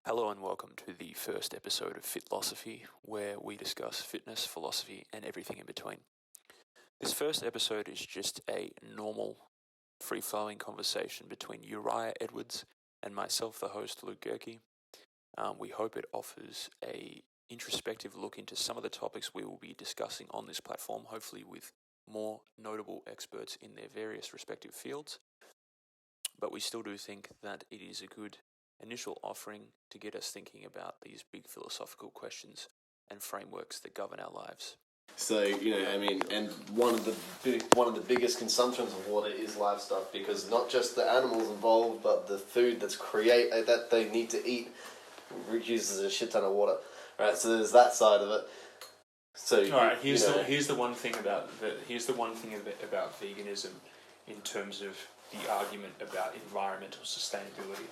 Hello and welcome to the first episode of PHITLOSOPHY, where we discuss fitness, philosophy, and everything in between. This first episode is just a normal, free-flowing conversation between Uriah Edwards and myself, the host, Luke Gerke. We hope it offers a introspective look into some of the topics we will be discussing on this platform, hopefully with more notable experts in their various respective fields. But we still do think that it is a good initial offering to get us thinking about these big philosophical questions and frameworks that govern our lives. So, and one of the biggest consumptions of water is livestock, because not just the animals involved, but the food that they need to eat uses a shit ton of water. Right, so there's that side of it. So, all right, here's the one thing about veganism in terms of the argument about environmental sustainability.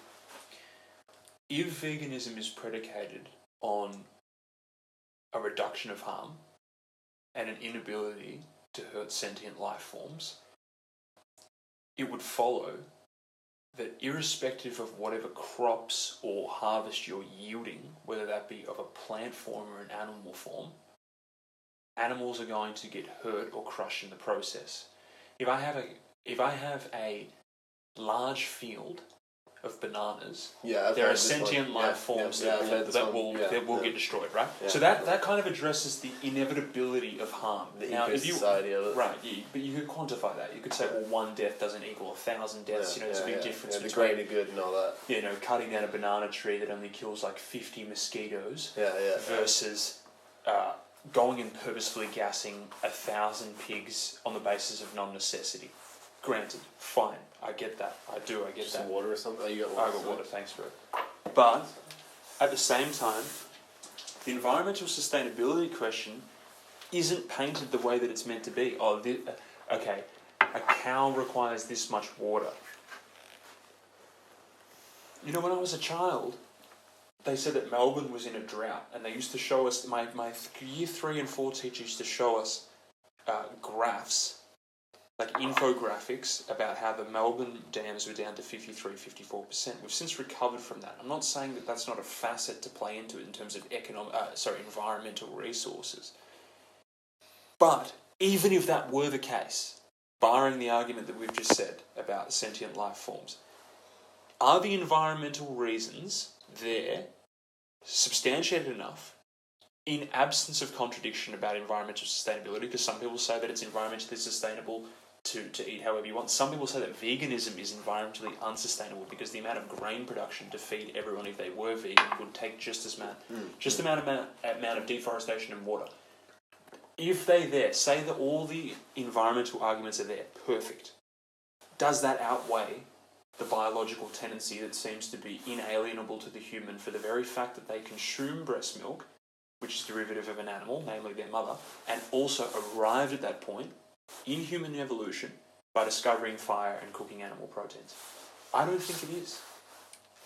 If veganism is predicated on a reduction of harm and an inability to hurt sentient life forms, it would follow that irrespective of whatever crops or harvest you're yielding, whether that be of a plant form or an animal form, animals are going to get hurt or crushed in the process. If I have a large field of bananas, there are sentient life forms that will get destroyed, right? Yeah. So that kind of addresses the inevitability of harm. Society of it. Right, but you could quantify that. You could say, well, one death doesn't equal 1,000 deaths. There's a big difference between the greater good and all that. Cutting down a banana tree that only kills like 50 mosquitoes versus going and purposefully gassing 1,000 pigs on the basis of non-necessity. Granted, fine, I get that. I get Some that. water or something? I got water, thanks, bro. But, at the same time, the environmental sustainability question isn't painted the way that it's meant to be. A cow requires this much water. When I was a child, they said that Melbourne was in a drought, and they used to show us, my year 3 and 4 teacher used to show us graphs, like infographics about how the Melbourne dams were down to 53-54%. We've since recovered from that. I'm not saying that that's not a facet to play into it in terms of environmental resources. But even if that were the case, barring the argument that we've just said about sentient life forms, are the environmental reasons there substantiated enough in absence of contradiction about environmental sustainability? Because some people say that it's environmentally sustainable to eat however you want. Some people say that veganism is environmentally unsustainable because the amount of grain production to feed everyone if they were vegan would take just the amount of deforestation and water. If they say that all the environmental arguments are there, perfect. Does that outweigh the biological tendency that seems to be inalienable to the human for the very fact that they consume breast milk, which is derivative of an animal, namely their mother, and also arrived at that point in human evolution by discovering fire and cooking animal proteins? I don't think it is.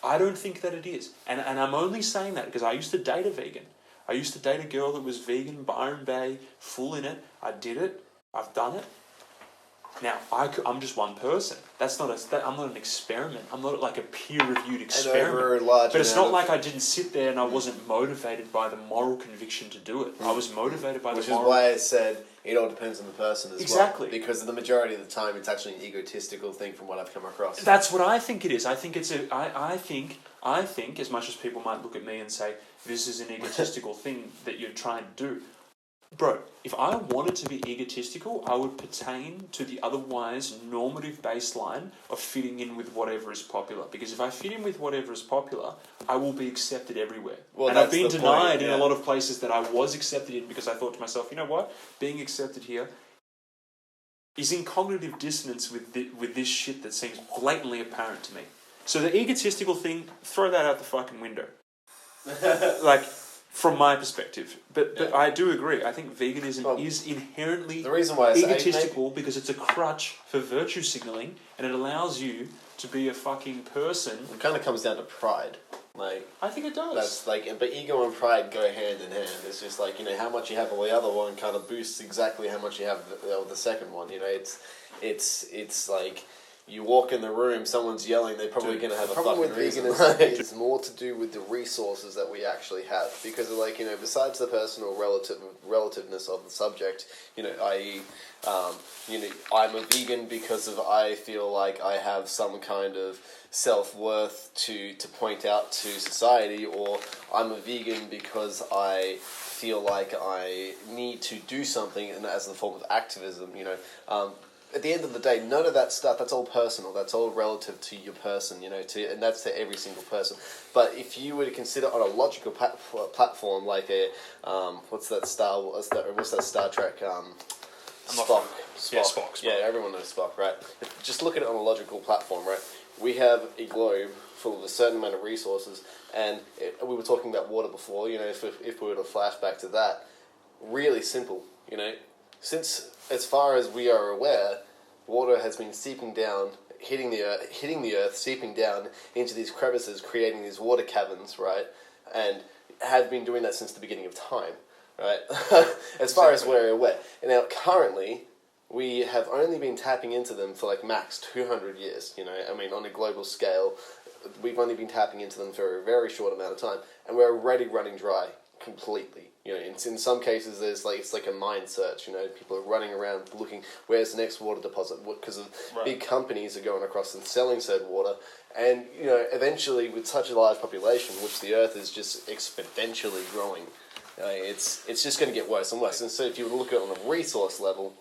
I don't think that it is. And I'm only saying that because I used to date a vegan. I used to date a girl that was vegan, Byron Bay, full in it. I did it. I've done it. Now, I'm just one person. I'm not an experiment. I'm not like a peer-reviewed experiment. But it's not like I didn't sit there and I wasn't motivated by the moral conviction to do it. I was motivated by Which is why I said it all depends on the person as well. Exactly. Because the majority of the time it's actually an egotistical thing from what I've come across. That's what I think it is. I think as much as people might look at me and say, this is an egotistical thing that you're trying to do, bro, if I wanted to be egotistical, I would pertain to the otherwise normative baseline of fitting in with whatever is popular. Because if I fit in with whatever is popular, I will be accepted everywhere. And I've been denied in a lot of places that I was accepted in because I thought to myself, you know what? Being accepted here is in cognitive dissonance with this shit that seems blatantly apparent to me. So the egotistical thing, throw that out the fucking window. From my perspective. But I do agree. I think veganism is inherently egotistical because it's a crutch for virtue signalling and it allows you to be a fucking person. It kind of comes down to pride. I think it does. But ego and pride go hand in hand. It's just how much you have of the other one kind of boosts exactly how much you have of the second one. It's like You walk in the room, someone's yelling, they're probably going to have a fucking reason. The problem with veganism is more to do with the resources that we actually have. Because, like, you know, besides the personal relativeness of the subject, you know, i.e., you know, I'm a vegan because of I feel like I have some kind of self-worth to point out to society, or I'm a vegan because I feel like I need to do something, and as a form of activism, you know. At the end of the day, none of that stuff, that's all personal, that's all relative to your person, you know, and that's to every single person. But if you were to consider on a logical platform, like a, what's that Star Trek, Spock. Yeah, Spock. Yeah, everyone knows Spock, right? Just look at it on a logical platform, right? We have a globe full of a certain amount of resources, and we were talking about water before, you know, if we were to flash back to that, really simple, you know, since, as far as we are aware, water has been seeping down, hitting the earth, seeping down into these crevices, creating these water caverns, right? And have been doing that since the beginning of time, right? As far as we're aware. And now, currently, we have only been tapping into them for like max 200 years, you know? I mean, on a global scale, we've only been tapping into them for a very short amount of time, and we're already running dry completely. You know, in some cases, it's like a mine search. You know, people are running around looking where's the next water deposit, because of big companies are going across and selling said water, and you know, eventually, with such a large population, which the Earth is just exponentially growing, it's just going to get worse and worse. And so, if you look at it on a resource level,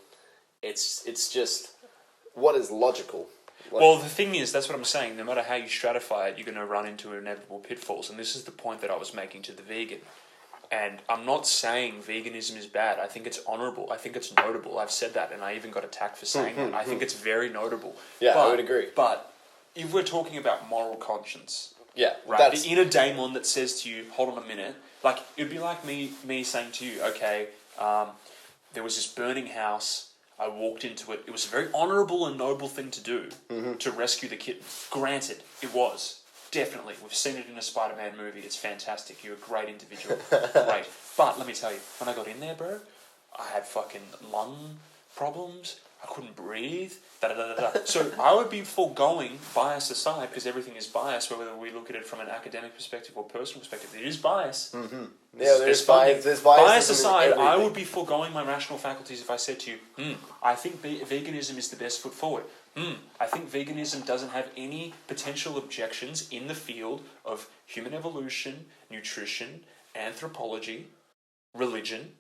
it's just what is logical. Well, the thing is, that's what I'm saying. No matter how you stratify it, you're going to run into inevitable pitfalls, and this is the point that I was making to the vegan. And I'm not saying veganism is bad. I think it's honourable. I think it's notable. I've said that, and I even got attacked for saying that. I think it's very notable. Yeah, I would agree. But if we're talking about moral conscience, right, the inner daemon that says to you, hold on a minute, like, it'd be like me saying to you, okay, there was this burning house, I walked into it, it was a very honourable and noble thing to do, to rescue the kitten. Granted, it was. Definitely. We've seen it in a Spider-Man movie. It's fantastic. You're a great individual. Great. But let me tell you, when I got in there, bro, I had fucking lung problems. I couldn't breathe. So I would be foregoing bias aside, because everything is bias, whether we look at it from an academic perspective or personal perspective. It is bias. Yeah, there's bias. Bias aside, I would be foregoing my rational faculties if I said to you, I think veganism is the best foot forward. I think veganism doesn't have any potential objections in the field of human evolution, nutrition, anthropology, religion,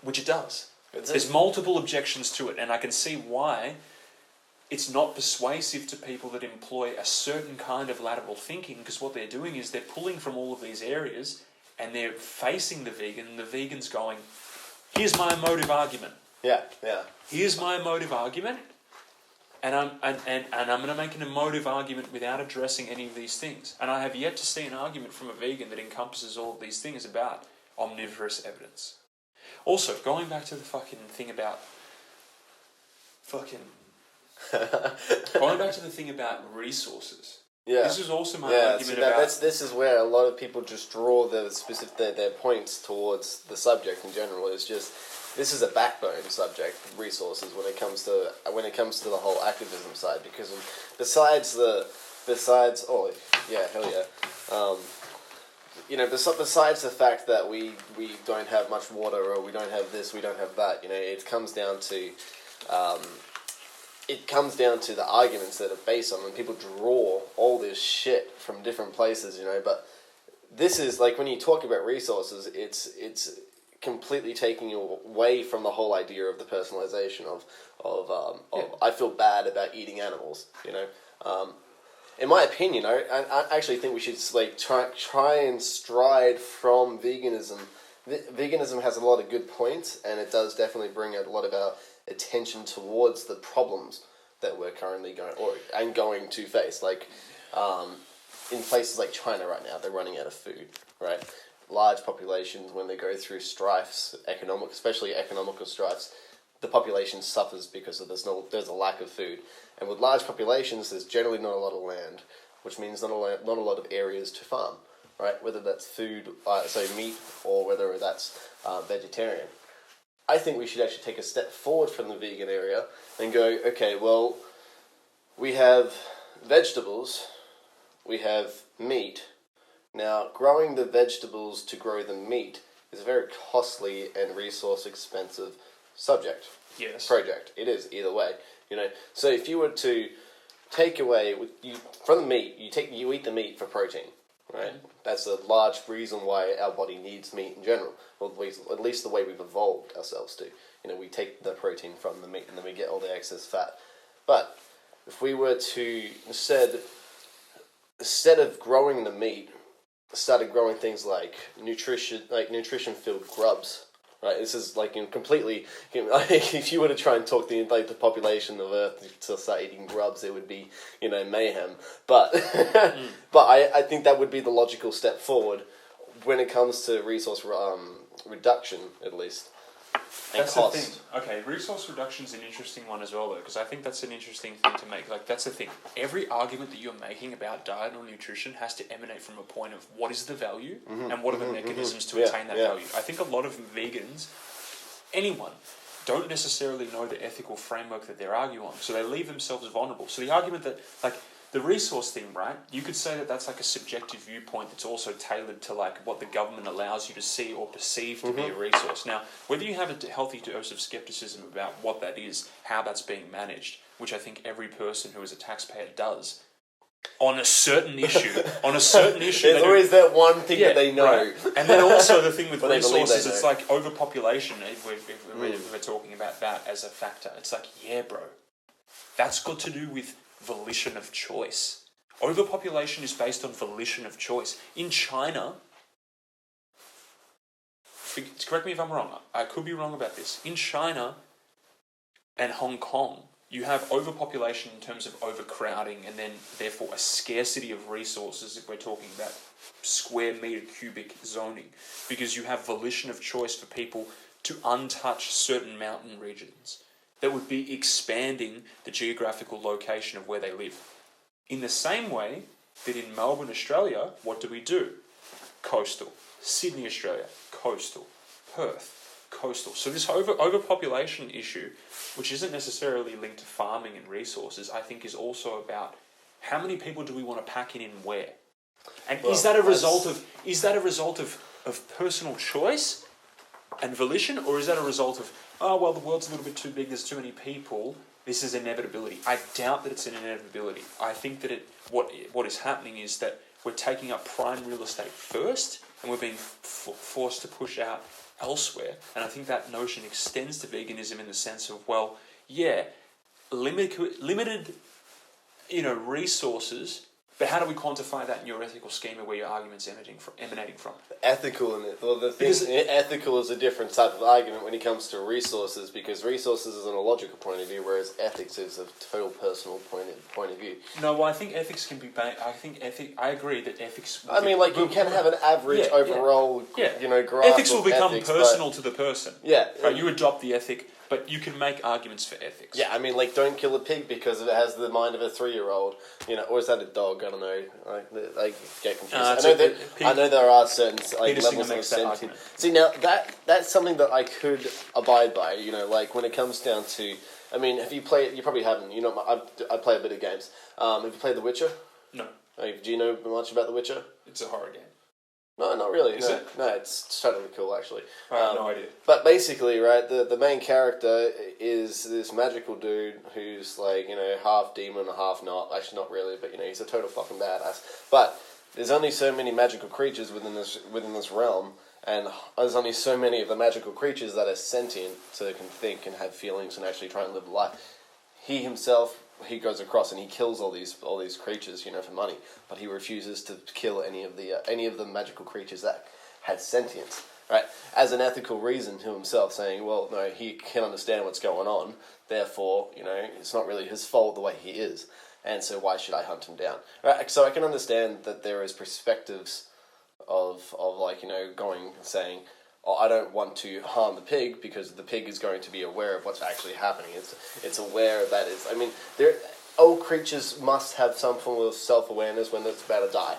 which it does. There's multiple objections to it, and I can see why it's not persuasive to people that employ a certain kind of lateral thinking, because what they're doing is they're pulling from all of these areas and they're facing the vegan, and the vegan's going, here's my emotive argument. Yeah. Here's my emotive argument. And I'm going to make an emotive argument without addressing any of these things. And I have yet to see an argument from a vegan that encompasses all of these things about omnivorous evidence. Also, going back to the fucking thing about going back to the thing about resources. Yeah. This is also my argument about... This is where a lot of people just draw their points towards the subject in general. It's just... This is a backbone subject, resources, when it comes to the whole activism side, because besides the fact that we don't have much water, or we don't have this, we don't have that, you know, it comes down to the arguments that are based on, and people draw all this shit from different places, you know. But this is like, when you talk about resources, it's completely taking away from the whole idea of the personalization of I feel bad about eating animals, you know. In my opinion, I actually think we should like try and stride from veganism. Veganism has a lot of good points, and it does definitely bring out a lot of our attention towards the problems that we're currently going to face. Like in places like China right now, they're running out of food, right? Large populations, when they go through strifes, especially economical strifes, the population suffers because there's a lack of food. And with large populations, there's generally not a lot of land, which means not a lot of areas to farm, right? Whether that's food, so meat, or whether that's vegetarian. I think we should actually take a step forward from the vegan area and go, okay, well, we have vegetables, we have meat. Now, growing the vegetables to grow the meat is a very costly and resource expensive Yes. project. It is, either way. So if you were to take away from the meat, you eat the meat for protein, right? That's a large reason why our body needs meat in general, or at least the way we've evolved ourselves to. We take the protein from the meat and then we get all the excess fat. But if we were to instead of growing the meat, started growing things like nutrition-filled grubs. Right, this is completely. If you were to try and talk the population of Earth to start eating grubs, it would be mayhem. But but I think that would be the logical step forward when it comes to resource reduction, at least. That's the thing. Okay, resource reduction is an interesting one as well, though, because I think that's an interesting thing to make. That's the thing. Every argument that you're making about diet or nutrition has to emanate from a point of what is the value and what are the mechanisms to attain that value. I think a lot of vegans, anyone, don't necessarily know the ethical framework that they're arguing on, so they leave themselves vulnerable. So the argument that, the resource thing, right? You could say that that's a subjective viewpoint that's also tailored to what the government allows you to see or perceive to be a resource. Now, whether you have a healthy dose of skepticism about what that is, how that's being managed, which I think every person who is a taxpayer does, on a certain issue, there's always that one thing that they know. Right? And then also the thing with resources, it's like overpopulation. If we're talking about that as a factor, it's bro, that's got to do with volition of choice. Overpopulation is based on volition of choice. In China, correct me if I'm wrong, I could be wrong about this. In China and Hong Kong, you have overpopulation in terms of overcrowding and then therefore a scarcity of resources if we're talking about square meter cubic zoning, because you have volition of choice for people to untouch certain mountain regions that would be expanding the geographical location of where they live. In the same way that in Melbourne, Australia, what do? Coastal. Sydney, Australia, coastal. Perth, coastal. So this overpopulation issue, which isn't necessarily linked to farming and resources, I think is also about how many people do we want to pack in and where? And is that a result of personal choice and volition, or is that a result of the world's a little bit too big, there's too many people, this is inevitability? I doubt that it's an inevitability. I think that what is happening is that we're taking up prime real estate first, and we're being forced to push out elsewhere. And I think that notion extends to veganism in the sense of, limited resources, but how do we quantify that in your ethical schema where your argument's emanating from? Ethical in it. Well, ethical is a different type of argument when it comes to resources, because resources is on a logical point of view, whereas ethics is a total personal point of view. No, well, I think ethics can be. I agree that ethics. You can have an average overall. Graph. Ethics will become personal to the person. Yeah. Right, you adopt the ethic, but you can make arguments for ethics. Yeah, don't kill a pig because it has the mind of a 3-year-old. Or is that a dog? I don't know. I get confused. I know there are certain levels of sentience. See, now that's something that I could abide by. When it comes down to, have you played? You probably haven't. I play a bit of games. Have you played The Witcher? No. Do you know much about The Witcher? It's a horror game. No, not really. Is it? No, it's totally cool, actually. I have no idea. But basically, right, the main character is this magical dude who's half demon, half not. Actually, not really, but he's a total fucking badass. But there's only so many magical creatures within this realm, and there's only so many of the magical creatures that are sentient, so they can think and have feelings and actually try and live life. He himself, he goes across and he kills all these creatures, for money, but he refuses to kill any of the magical creatures that had sentience, right? As an ethical reason to himself, saying, well, no, he can understand what's going on, therefore, it's not really his fault the way he is, and so why should I hunt him down? Right? So I can understand that there is perspectives of going and saying, I don't want to harm the pig because the pig is going to be aware of what's actually happening. It's aware that all creatures must have some form of self-awareness when it's about to die.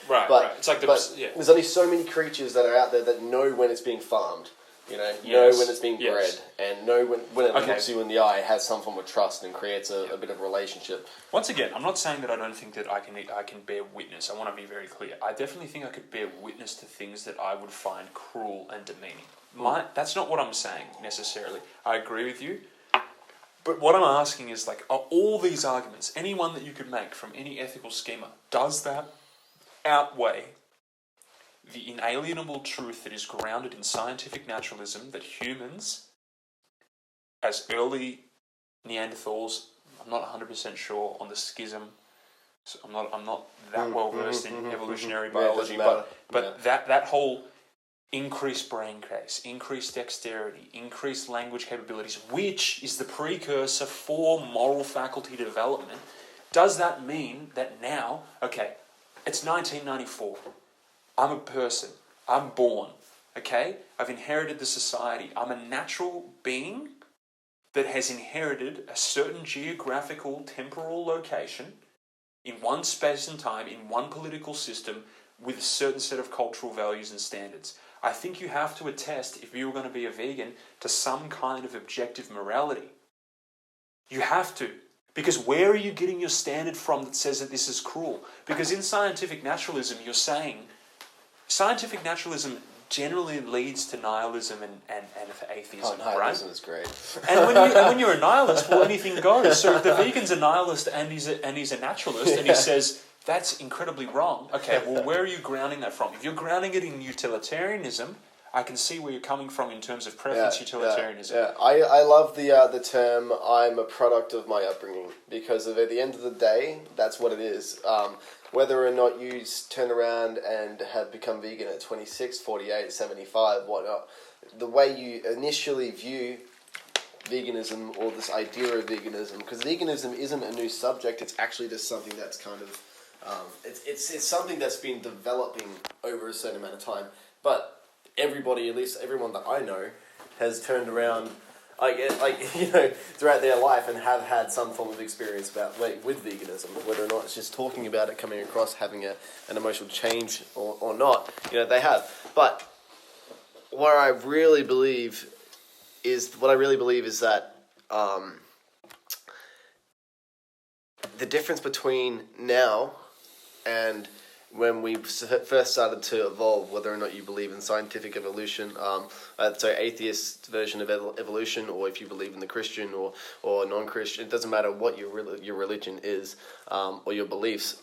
Right, but, right. It's like there's only so many creatures that are out there that know when it's being farmed. You know, Yes. know when it's being Yes. bred, and know when it Okay. looks you in the eye, has some form of trust and creates a bit of a relationship. Once again, I'm not saying that I don't think that I can bear witness. I want to be very clear. I definitely think I could bear witness to things that I would find cruel and demeaning. That's not what I'm saying necessarily. I agree with you. But what I'm asking is, like, are all these arguments, any one that you could make from any ethical schema, does that outweigh the inalienable truth that is grounded in scientific naturalism that humans, as early Neanderthals, I'm not 100% sure on the schism, so I'm not that well versed in evolutionary biology, but that whole increased brain case, increased dexterity, increased language capabilities, which is the precursor for moral faculty development, does that mean that now, okay, it's 1994, I'm a person, I'm born, okay, I've inherited the society, I'm a natural being that has inherited a certain geographical temporal location in one space and time, in one political system, with a certain set of cultural values and standards. I think you have to attest, if you were going to be a vegan, to some kind of objective morality. You have to. Because where are you getting your standard from that says that this is cruel? Because in scientific naturalism, you're saying, scientific naturalism generally leads to nihilism and atheism, right? Nihilism is great. And when you're a nihilist, well, anything goes. So if the vegan's a nihilist and he's a naturalist, and he says, that's incredibly wrong. Okay, well, where are you grounding that from? If you're grounding it in utilitarianism, I can see where you're coming from in terms of preference utilitarianism. Yeah. I love the term, I'm a product of my upbringing, because at the end of the day, that's what it is. Whether or not you turn around and have become vegan at 26, 48, 75, whatnot, the way you initially view veganism or this idea of veganism, because veganism isn't a new subject, it's actually just something that's kind of, it's something that's been developing over a certain amount of time, but everybody, at least everyone that I know, has turned around, throughout their life and have had some form of experience with veganism, whether or not it's just talking about it, coming across, having an emotional change or not, they have. But what I really believe is that the difference between now and when we first started to evolve, whether or not you believe in scientific evolution, atheist version of evolution, or if you believe in the Christian or non-Christian, it doesn't matter what your religion is or your beliefs.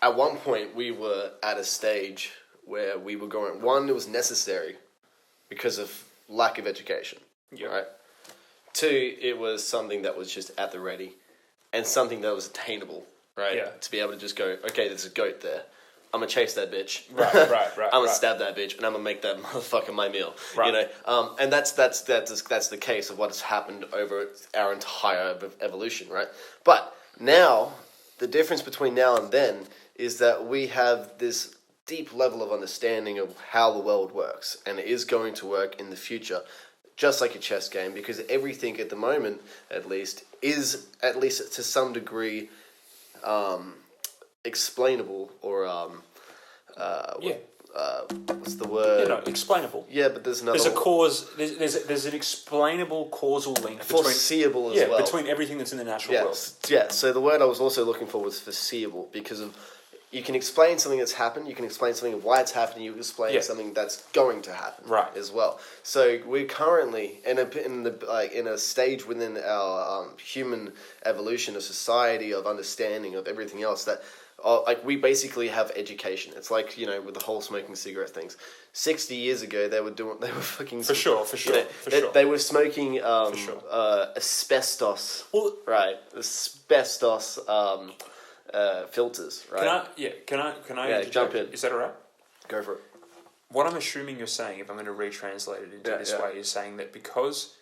At one point, we were at a stage where we were going, one, it was necessary because of lack of education, right? Two, it was something that was just at the ready and something that was attainable. Right? Yeah. To be able to just go, okay, there's a goat there. I'm going to chase that bitch. Right. I'm going to stab that bitch, and I'm going to make that motherfucker my meal. Right. And that's the case of what has happened over our entire evolution, right? But now, the difference between now and then is that we have this deep level of understanding of how the world works, and it is going to work in the future, just like a chess game, because everything at the moment, at least, is, at least to some degree, explainable or what's the word? Explainable. Yeah, but there's another. There's a cause. There's an explainable causal link foreseeable as well between everything that's in the natural world. Yeah. So the word I was also looking for was foreseeable, because of you can explain something that's happened, you can explain something of why it's happening, you can explain something that's going to happen, right? As well. So we're currently in a stage within our human evolution, a society of understanding of everything else that, we basically have education. It's like, with the whole smoking cigarette things. 60 years ago, they were fucking for sure. They were smoking asbestos, right? Asbestos. Filters, right? Can I jump in? Is that alright? Go for it. What I'm assuming you're saying, if I'm going to retranslate it into this way, you're saying that because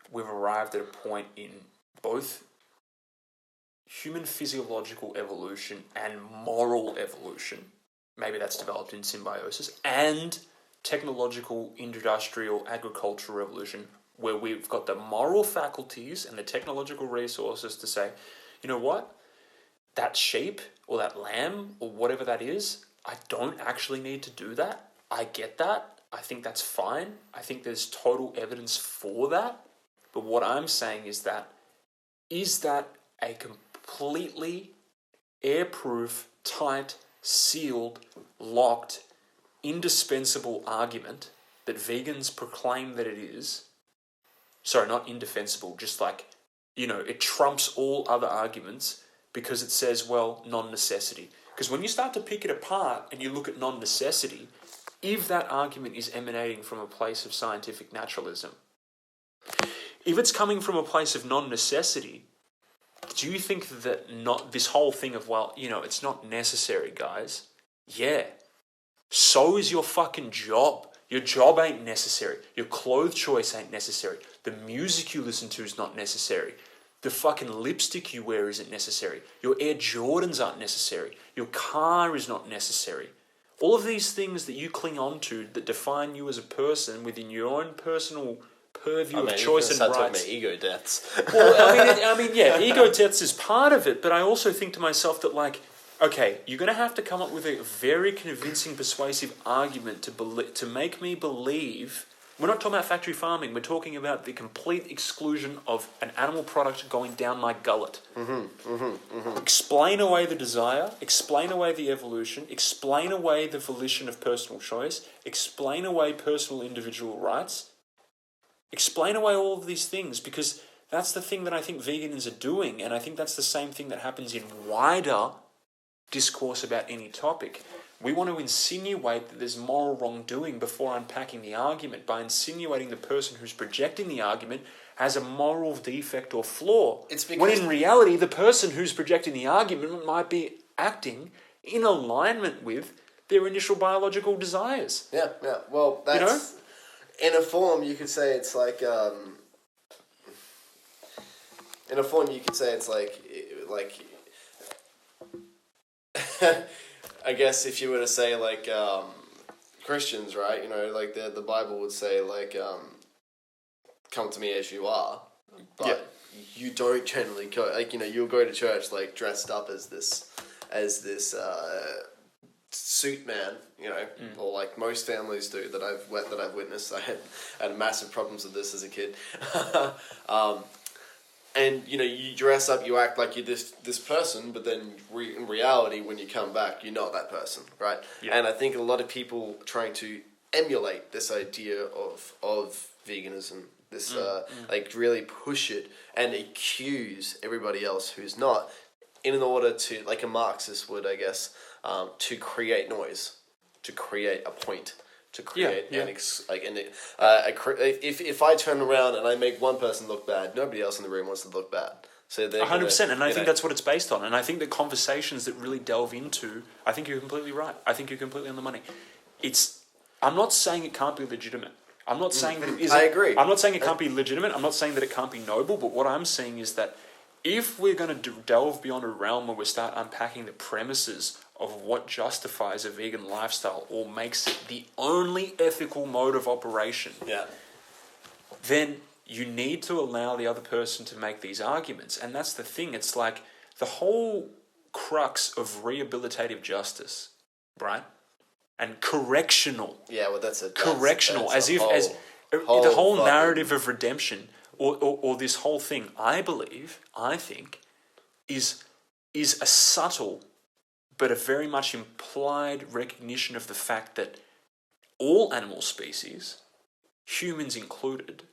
we've arrived at a point in both human physiological evolution and moral evolution, maybe that's developed in symbiosis, and technological, industrial, agricultural revolution, where we've got the moral faculties and the technological resources to say, you know what? That sheep or that lamb or whatever that is, I don't actually need to do that. I get that. I think that's fine. I think there's total evidence for that. But what I'm saying is that a completely airproof, tight, sealed, locked, indispensable argument that vegans proclaim that it is? Sorry, not indefensible, just like, it trumps all other arguments because it says, well, non-necessity. Because when you start to pick it apart and you look at non-necessity, if that argument is emanating from a place of scientific naturalism, if it's coming from a place of non-necessity, do you think that not this whole thing of, well, it's not necessary, guys? Yeah. So is your fucking job. Your job ain't necessary. Your clothes choice ain't necessary. The music you listen to is not necessary. The fucking lipstick you wear isn't necessary. Your Air Jordans aren't necessary. Your car is not necessary. All of these things that you cling on to that define you as a person within your own personal purview of choice and rights. About ego deaths. Well, yeah, ego deaths is part of it, but I also think to myself that, like, okay, you're going to have to come up with a very convincing, persuasive argument to make me believe. We're not talking about factory farming. We're talking about the complete exclusion of an animal product going down my gullet. Explain away the desire. Explain away the evolution. Explain away the volition of personal choice. Explain away personal individual rights. Explain away all of these things, because that's the thing that I think vegans are doing, and I think that's the same thing that happens in wider discourse about any topic. We want to insinuate that there's moral wrongdoing before unpacking the argument, by insinuating the person who's projecting the argument has a moral defect or flaw. When in reality, the person who's projecting the argument might be acting in alignment with their initial biological desires. Yeah. Well, that's... In a form, you could say it's like... in a form, you could say it's like I guess if you were to say, like, Christians, right? Like the Bible would say, like, come to me as you are. But you don't generally go, like, you'll go to church, like, dressed up as this suit man, or like most families do that I've witnessed. I had massive problems with this as a kid. And, you dress up, you act like you're this person, but then in reality, when you come back, you're not that person, right? Yeah. And I think a lot of people trying to emulate this idea of veganism, this like really push it and accuse everybody else who's not, in order to, like a Marxist would, I guess, to create noise, to create a point. To create if I turn around and I make one person look bad, nobody else in the room wants to look bad. So 100%, and I think that's what it's based on. And I think the conversations that really delve into, I think you're completely right. I think you're completely on the money. I'm not saying it can't be legitimate. I'm not saying that it isn't. I agree. I'm not saying it can't be legitimate. I'm not saying that it can't be noble. But what I'm saying is that if we're going to delve beyond a realm where we start unpacking the premises of what justifies a vegan lifestyle or makes it the only ethical mode of operation, then you need to allow the other person to make these arguments. And that's the thing. It's like the whole crux of rehabilitative justice, right? And correctional. Yeah, well, that's correctional, as the whole narrative of redemption, or this whole thing, I think, is a subtle but a very much implied recognition of the fact that all animal species, humans included,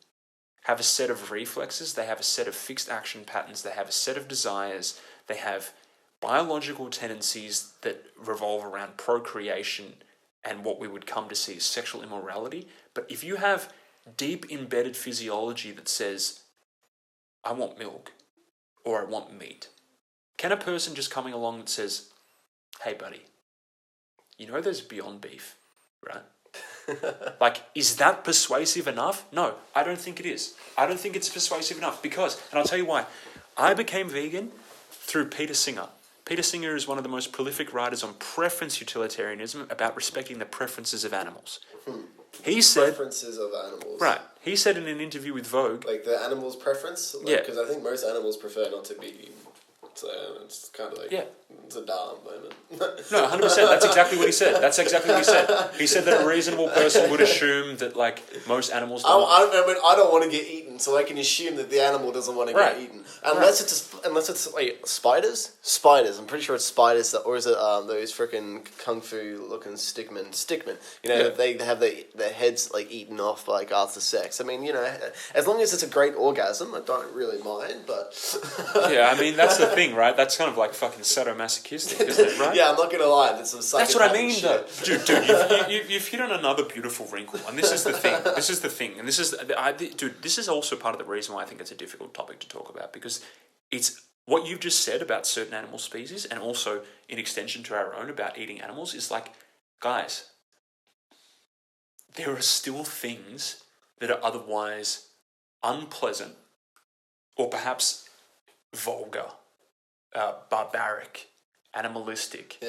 have a set of reflexes, they have a set of fixed action patterns, they have a set of desires, they have biological tendencies that revolve around procreation and what we would come to see as sexual immorality. But if you have deep embedded physiology that says, I want milk, or I want meat, can a person just coming along that says, hey buddy, there's Beyond Beef, right? Like, is that persuasive enough? No, I don't think it is. I don't think it's persuasive enough because, and I'll tell you why, I became vegan through Peter Singer. Peter Singer is one of the most prolific writers on preference utilitarianism, about respecting the preferences of animals. He said... Preferences of animals. Right. He said in an interview with Vogue... Like the animal's preference? Because I think most animals prefer not to be So it's kind of like it's a dumb moment. No, 100%. That's exactly what he said. He said that a reasonable person would assume that like most animals don't. I don't want to get eaten, so I can assume that the animal doesn't want to get eaten, unless it's spiders. Spiders. I'm pretty sure it's spiders that, or is it those freaking kung fu looking stickmen? You know, they have their heads like eaten off like after sex. I mean, you know, as long as it's a great orgasm, I don't really mind. But yeah, I mean that's the thing, right? That's kind of like fucking sadomasochistic, isn't it? Right? Yeah, I'm not gonna lie. That's what I mean, though. Dude, you've hit on another beautiful wrinkle, and this is the thing. And this is also part of the reason why I think it's a difficult topic to talk about, because it's what you've just said about certain animal species, and also in extension to our own about eating animals, is like, guys, there are still things that are otherwise unpleasant, or perhaps vulgar, barbaric, animalistic,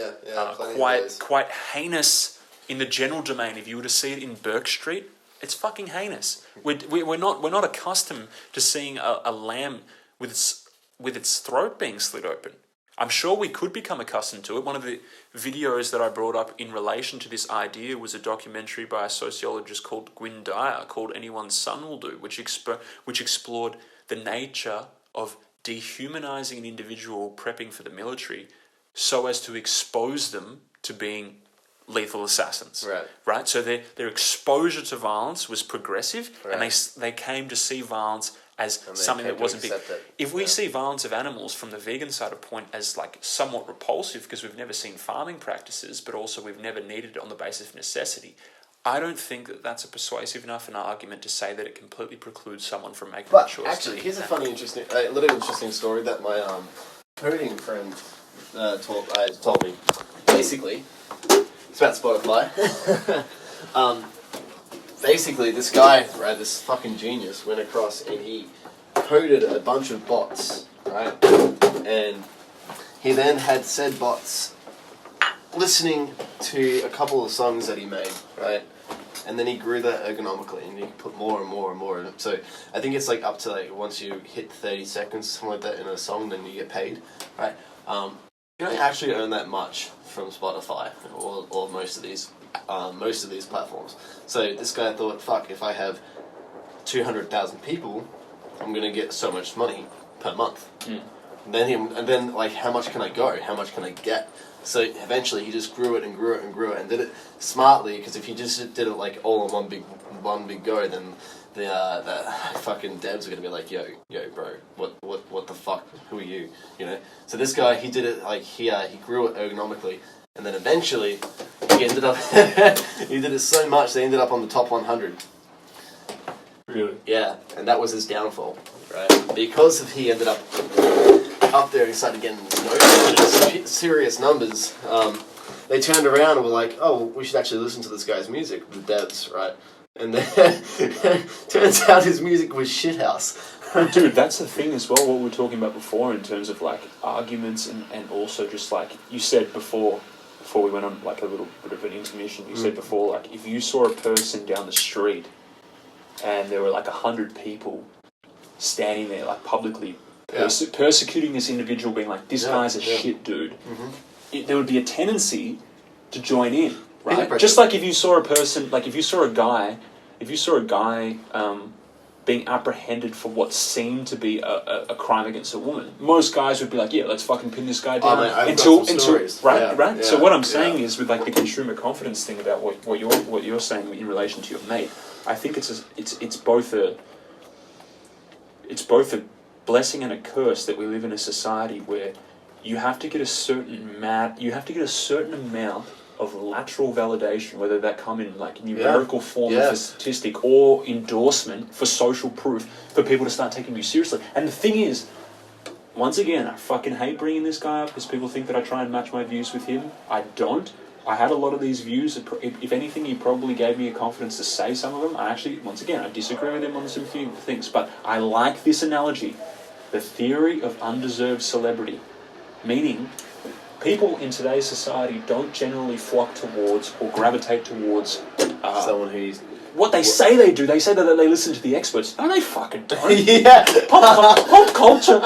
quite heinous in the general domain. If you were to see it in Burke Street, it's fucking heinous. We're not accustomed to seeing a lamb with its throat being slit open. I'm sure we could become accustomed to it. One of the videos that I brought up in relation to this idea was a documentary by a sociologist called Gwyn Dyer called Anyone's Son Will Do, which explored the nature of dehumanizing an individual prepping for the military so as to expose them to being lethal assassins. Right? So their exposure to violence was progressive, and they came to see violence as something that wasn't big. If we see violence of animals from the vegan side of point as like somewhat repulsive because we've never seen farming practices, but also we've never needed it on the basis of necessity, I don't think that that's a persuasive enough an argument to say that it completely precludes someone from making a choice. Actually, here's a little interesting story that my coding friend told me. Basically, it's about Spotify. Basically, this guy, right, this fucking genius, went across and he coded a bunch of bots, right? And he then had said bots listening to a couple of songs that he made, right? And then he grew that ergonomically, and he put more and more and more in it. So I think it's like up to like once you hit 30 seconds, something like that in a song, then you get paid, right? You don't actually earn that much from Spotify or most of these platforms. So this guy thought, fuck, if I have 200,000 people, I'm gonna get so much money per month. And then like, how much can I go? How much can I get? So eventually he just grew it and grew it and grew it and did it smartly, because if you just did it like all in one big go, then the fucking devs are gonna be like, yo bro, what the fuck, who are you, you know? So this guy, he did it like he grew it ergonomically, and then eventually he ended up he did it so much they ended up on the top 100. Really? Yeah, and that was his downfall, right? Because he ended up there and started getting serious numbers. They turned around and were like, oh, we should actually listen to this guy's music, the devs, right? And then turns out his music was shithouse. Dude, that's the thing as well, what we were talking about before in terms of like arguments and also just like you said before we went on like a little bit of an intermission, you said before, like if you saw a person down the street and there were like 100 people standing there like publicly persecuting this individual, being like, this guy's a shit dude, there would be a tendency to join in, right? Just like if you saw a person, like if you saw a guy being apprehended for what seemed to be a crime against a woman, most guys would be like, yeah, let's fucking pin this guy down until right. So what I'm saying is, with like the consumer confidence thing about what you're saying in relation to your mate, I think it's both a blessing and a curse that we live in a society where you have to get a certain amount of lateral validation, whether that come in like numerical form of a statistic or endorsement for social proof, for people to start taking you seriously. And the thing is, once again, I fucking hate bringing this guy up because people think that I try and match my views with him. I don't. I had a lot of these views. If anything, he probably gave me a confidence to say some of them. I disagree with him on some few things, but I like this analogy. The theory of undeserved celebrity. Meaning, people in today's society don't generally flock towards or gravitate towards someone who's... What they say they do. They say that they listen to the experts. No, they fucking don't. Yeah. Pop culture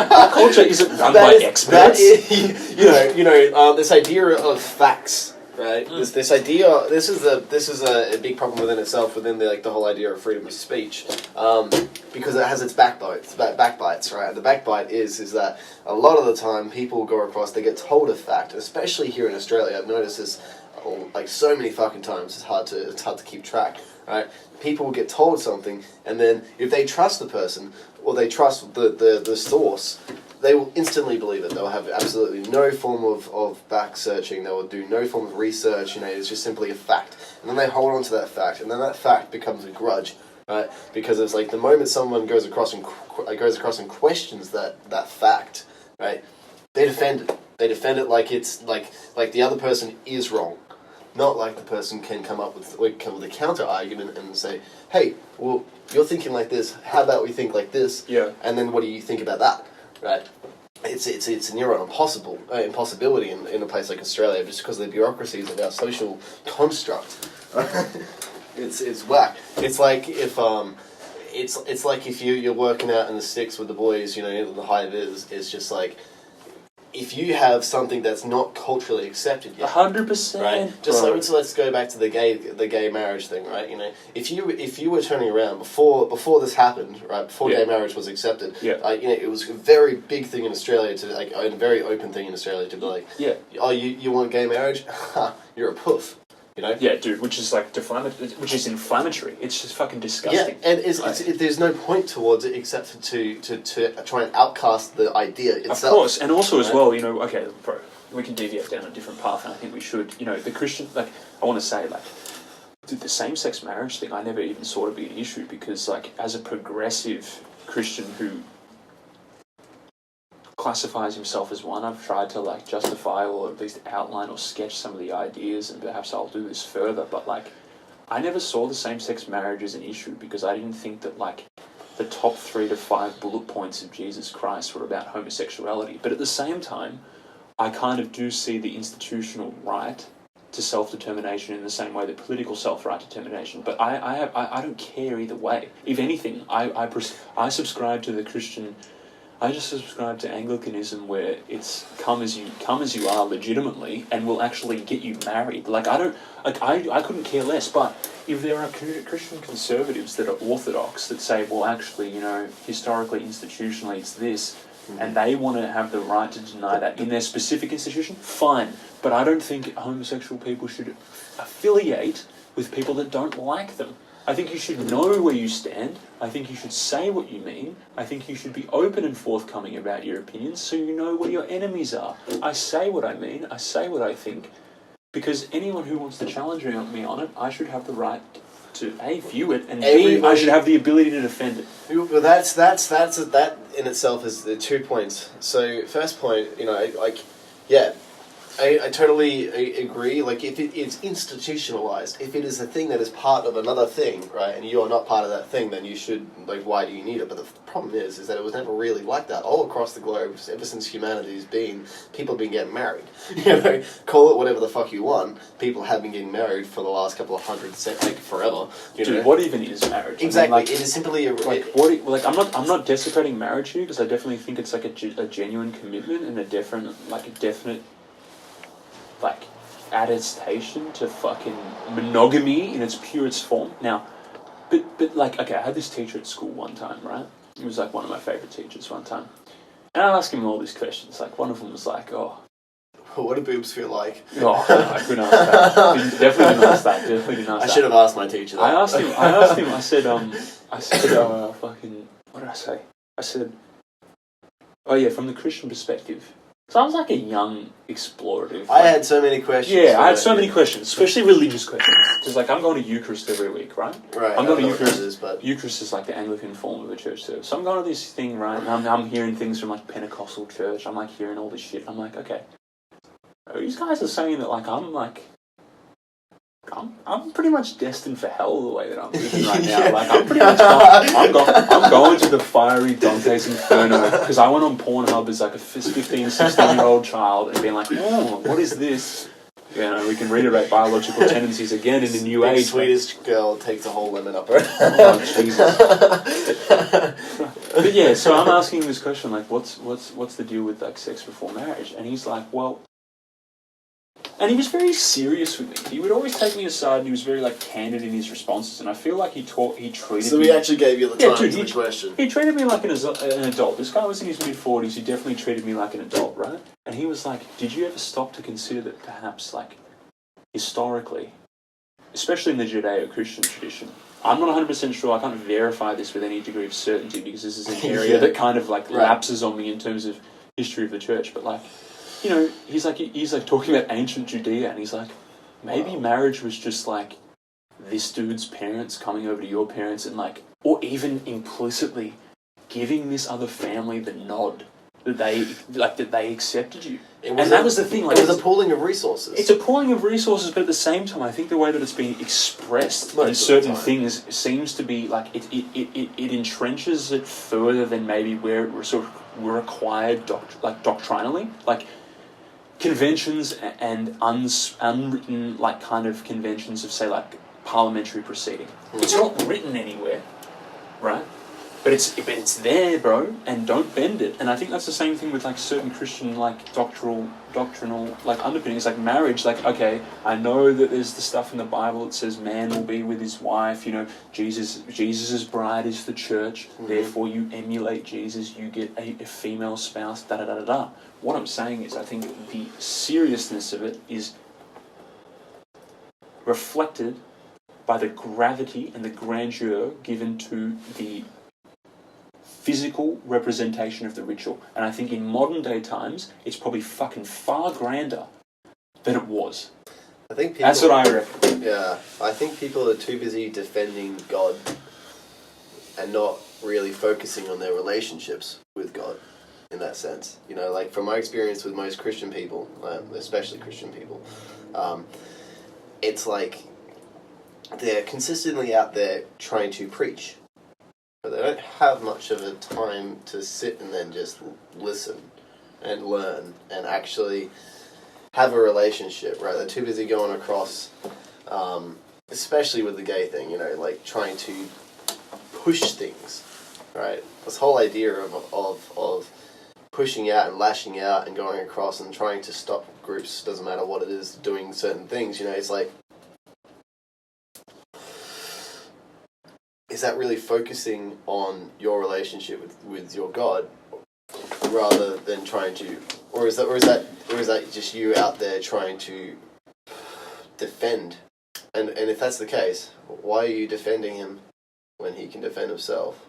isn't run by experts. This idea of facts, right? This idea. This is a big problem within itself, within the whole idea of freedom of speech, because it has its backbites, right? And the backbite is that a lot of the time people go across, they get told a fact, especially here in Australia. I've noticed this like so many fucking times. It's hard to keep track. Right? People will get told something, and then if they trust the person, or they trust the source, they will instantly believe it. They'll have absolutely no form of back searching. They will do no form of research. It's just simply a fact. And then they hold on to that fact, and then that fact becomes a grudge, right? Because it's like the moment someone goes across and questions that fact, right? They defend it. They defend it like it's like the other person is wrong. Not like the person can come up with a counter argument and say, "Hey, well, you're thinking like this. How about we think like this? Yeah. And then what do you think about that?" Right? It's near an impossibility in a place like Australia, just because of the bureaucracies of our social construct. It's whack. It's like if it's like if you're working out in the sticks with the boys, the hive is just like. If you have something that's not culturally accepted yet, 100%, right? Just like so, let's go back to the gay marriage thing, right? If you were turning around before this happened, right? Before gay marriage was accepted, it was a very big thing in Australia a very open thing in Australia to be like, oh, you want gay marriage? You're a poof. Yeah, dude, which is like which is inflammatory. It's just fucking disgusting. Yeah, and there's no point towards it except to try and outcast the idea itself. Of course, and also as well, okay, bro, we can deviate down a different path, and I think we should. The Christian, I want to say, the same-sex marriage thing, I never even saw to be an issue because, as a progressive Christian who classifies himself as one, I've tried to justify or at least outline or sketch some of the ideas, and perhaps I'll do this further, but I never saw the same-sex marriage as an issue because I didn't think that the top 3 to 5 bullet points of Jesus Christ were about homosexuality. But at the same time, I kind of do see the institutional right to self-determination in the same way that political self-right determination. But I don't care either way. If anything, I subscribe to the Christian. I just subscribe to Anglicanism, where it's come as you are legitimately, and will actually get you married. I couldn't care less. But if there are Christian conservatives that are orthodox that say, well, actually, historically, institutionally, it's this, and they want to have the right to deny that in their specific institution, fine. But I don't think homosexual people should affiliate with people that don't like them. I think you should know where you stand. I think you should say what you mean. I think you should be open and forthcoming about your opinions so you know what your enemies are. I say what I mean. I say what I think. Because anyone who wants to challenge me on it, I should have the right to A, view it, and B, I should have the ability to defend it. Well, that in itself is the 2 points. So, first point, I totally agree. If it is institutionalized, if it is a thing that is part of another thing, right, and you are not part of that thing, then you should, why do you need it? But the problem is that it was never really like that. All across the globe, ever since humanity's been, people have been getting married. Call it whatever the fuck you want. People have been getting married for the last couple of hundred, forever. Dude, what even is marriage? Exactly, it is simply a... I'm not desecrating marriage here, because I definitely think it's a genuine commitment and a definite attestation to fucking monogamy in its purest form. Now, but okay, I had this teacher at school one time, right? He was one of my favourite teachers one time. And I asked him all these questions. One of them was what do boobs feel like? Oh, I couldn't ask that. Definitely didn't ask that. I should have asked my teacher that. I asked him, I said, what did I say? I said, oh yeah, from the Christian perspective. So I was a young, explorative... I had so many questions. Yeah, I had so many questions, especially religious questions. Because, I'm going to Eucharist every week, right? Right. I'm going to Eucharist. Eucharist is the Anglican form of a church service. So I'm going to this thing, right? And I'm hearing things from, Pentecostal church. I'm, hearing all this shit. I'm okay. These guys are saying that, I'm I'm pretty much destined for hell the way that I'm living right now. Like, I'm pretty much I'm going to the fiery Dante's Inferno because I went on Pornhub as like a 15, 16-year-old child and being like, oh, what is this? You know, we can reiterate biological tendencies again in the new age. Swedish girl takes a whole lemon up her. Oh, Jesus. But yeah, so I'm asking this question, like, what's the deal with like sex before marriage? And he's like, well, and he was very serious with me. He would always take me aside, and he was very like candid in his responses. And I feel like he treated. So me... he actually gave you the time to the question. He treated me like an adult. This guy was in his mid-40s. He definitely treated me like an adult, right? And he was like, "Did you ever stop to consider that perhaps, like, historically, especially in the Judeo-Christian tradition?" I'm not 100% sure. I can't verify this with any degree of certainty because this is an area that kind of like lapses on me in terms of history of the church. But like, you know, he's like talking about ancient Judea, and he's like, maybe marriage was just like this dude's parents coming over to your parents and like, or even implicitly giving this other family the nod that they accepted you. That was the thing. Like, it was a pooling of resources. It's a pooling of resources, but at the same time, I think the way that it's being expressed in certain things seems to be like it entrenches it further than maybe where we're required doctrinally, like conventions and unwritten like kind of conventions of say like parliamentary proceeding. It's not written anywhere, right? But it's there, bro, and don't bend it. And I think that's the same thing with like certain Christian like doctrinal like underpinnings, like marriage. Like, okay, I know that there's the stuff in the Bible that says man will be with his wife. You know, Jesus's bride is the church. Therefore, you emulate Jesus. You get a female spouse. Da da da da da. What I'm saying is, I think the seriousness of it is reflected by the gravity and the grandeur given to the physical representation of the ritual. And I think in modern day times, it's probably fucking far grander than it was. I think that's what I reckon. Yeah, I think people are too busy defending God and not really focusing on their relationships with God in that sense. You know, like from my experience with most Christian people, especially Christian people, it's like they're consistently out there trying to preach. But they don't have much of a time to sit and then just listen and learn and actually have a relationship, right? They're too busy going across, especially with the gay thing, you know, like trying to push things, right? This whole idea of pushing out and lashing out and going across and trying to stop groups, doesn't matter what it is, doing certain things, you know, it's like, is that really focusing on your relationship with your God rather than trying to, or is that just you out there trying to defend? And if that's the case, why are you defending him when he can defend himself?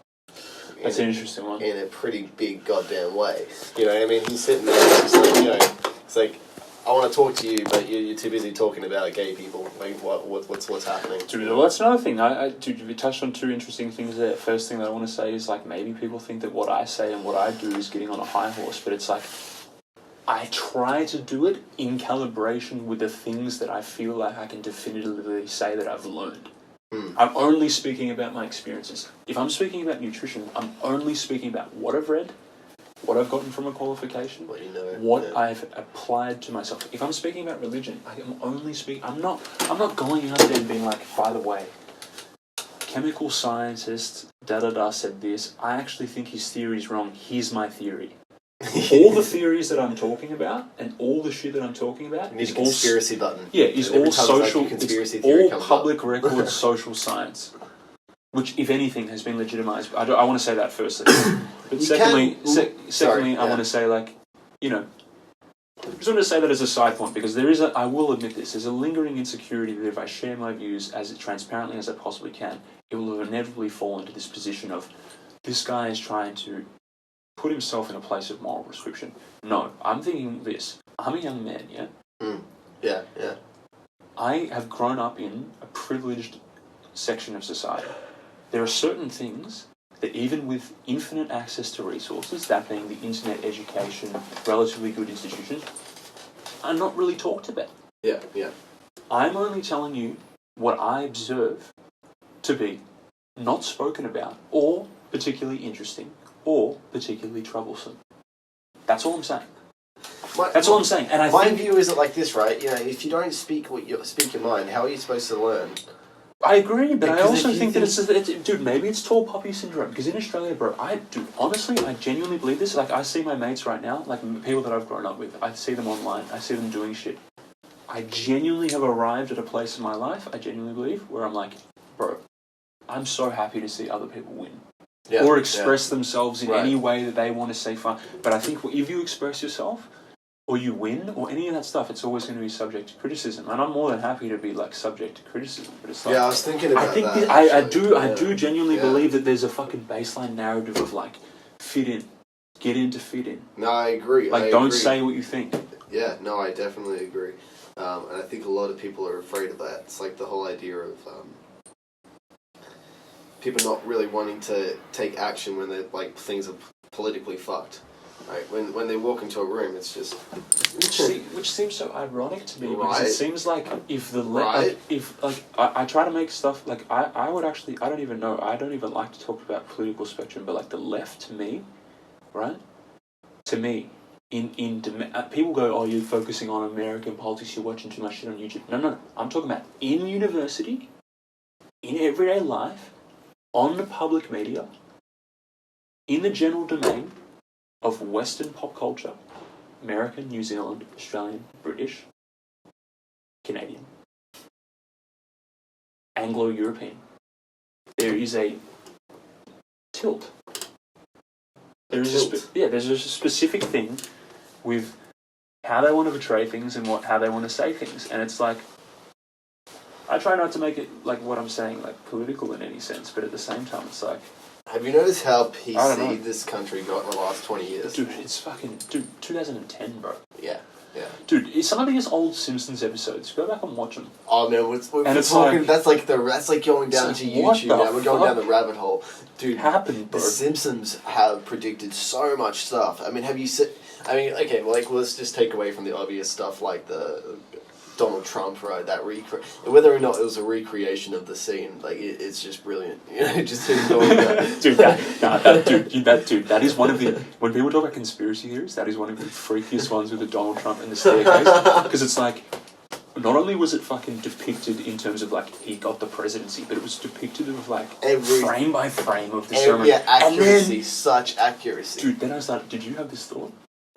That's an interesting one. In a pretty big goddamn way. You know what I mean? He's sitting there, just like, you know, it's like, I want to talk to you, but you're too busy talking about gay people. Like, what's happening? Dude, well, that's another thing. Dude, we touched on two interesting things there. First thing that I want to say is, like, maybe people think that what I say and what I do is getting on a high horse, but it's like, I try to do it in calibration with the things that I feel like I can definitively say that I've learned. I'm only speaking about my experiences. If I'm speaking about nutrition, I'm only speaking about what I've read, what I've gotten from a qualification, what I've applied to myself. If I'm speaking about religion, I'm only speaking. I'm not going out there and being like, by the way, chemical scientist da said this. I actually think his theory is wrong. Here's my theory. All the theories that I'm talking about and all the shit that I'm talking about is a conspiracy button. Yeah, is all social. It's all public record social science. Which, if anything, has been legitimised. I want to say that firstly. But secondly, I want to say, like, you know, I just want to say that as a side point, because I will admit this, there's a lingering insecurity that if I share my views as transparently as I possibly can, it will inevitably fall into this position of, this guy is trying to put himself in a place of moral prescription. No, I'm thinking this. I'm a young man, yeah? Yeah. I have grown up in a privileged section of society. There are certain things that even with infinite access to resources, that being the internet, education, relatively good institutions, are not really talked about. Yeah. I'm only telling you what I observe to be not spoken about, or particularly interesting, or particularly troublesome. That's all I'm saying. That's all I'm saying. And my view is like this, right? You know, if you don't speak your mind, how are you supposed to learn? I agree, but I also think that it's dude, maybe it's tall poppy syndrome. Because in Australia, bro, honestly, I genuinely believe this. Like, I see my mates right now, like people that I've grown up with, I see them online, I see them doing shit. I genuinely have arrived at a place in my life, I genuinely believe, where I'm like, bro, I'm so happy to see other people win. Yeah, or express themselves in any way that they want to say fun. But I think if you express yourself, or you win, or any of that stuff, it's always going to be subject to criticism. And I'm more than happy to be like subject to criticism. But it's like, I was thinking about that. I do genuinely believe that there's a fucking baseline narrative of like, fit in, get in to fit in. No, I agree. Like, don't say what you think. Yeah, no, I definitely agree. And I think a lot of people are afraid of that. It's like the whole idea of people not really wanting to take action when they're like things are politically fucked. Right? When they walk into a room, it's just which seems so ironic to me because it seems like if the I try to make stuff like I would actually I don't even like to talk about political spectrum, but like the left to me, right? To me, people go, oh, you're focusing on American politics, you're watching too much shit on YouTube. No, I'm talking about in university, in everyday life, on the public media, in the general domain of Western pop culture, American, New Zealand, Australian, British, Canadian, Anglo-European. There is a tilt. There's a specific thing with how they want to portray things and how they want to say things, and it's like I try not to make it like what I'm saying like political in any sense, but at the same time, it's like. Have you noticed how PC this country got in the last 20 years? Dude, it's fucking 2010, bro. Yeah. Dude, some of these old Simpsons episodes, go back and watch them. Oh man, we're talking. That's like going down to YouTube now. We're going down the rabbit hole, dude. Happened, bro. The Simpsons have predicted so much stuff. I mean, have you seen? I mean, okay, well, like let's just take away from the obvious stuff like the Donald Trump, right? That whether or not it was a recreation of the scene, like it's just brilliant. You know, just him doing that. Dude, that is one of the when people talk about conspiracy theories, that is one of the freakiest ones with the Donald Trump and the staircase, because it's like not only was it fucking depicted in terms of like he got the presidency, but it was depicted of like frame by frame of the ceremony. Yeah, accuracy, such accuracy. Dude, then I started. Did you have this thought?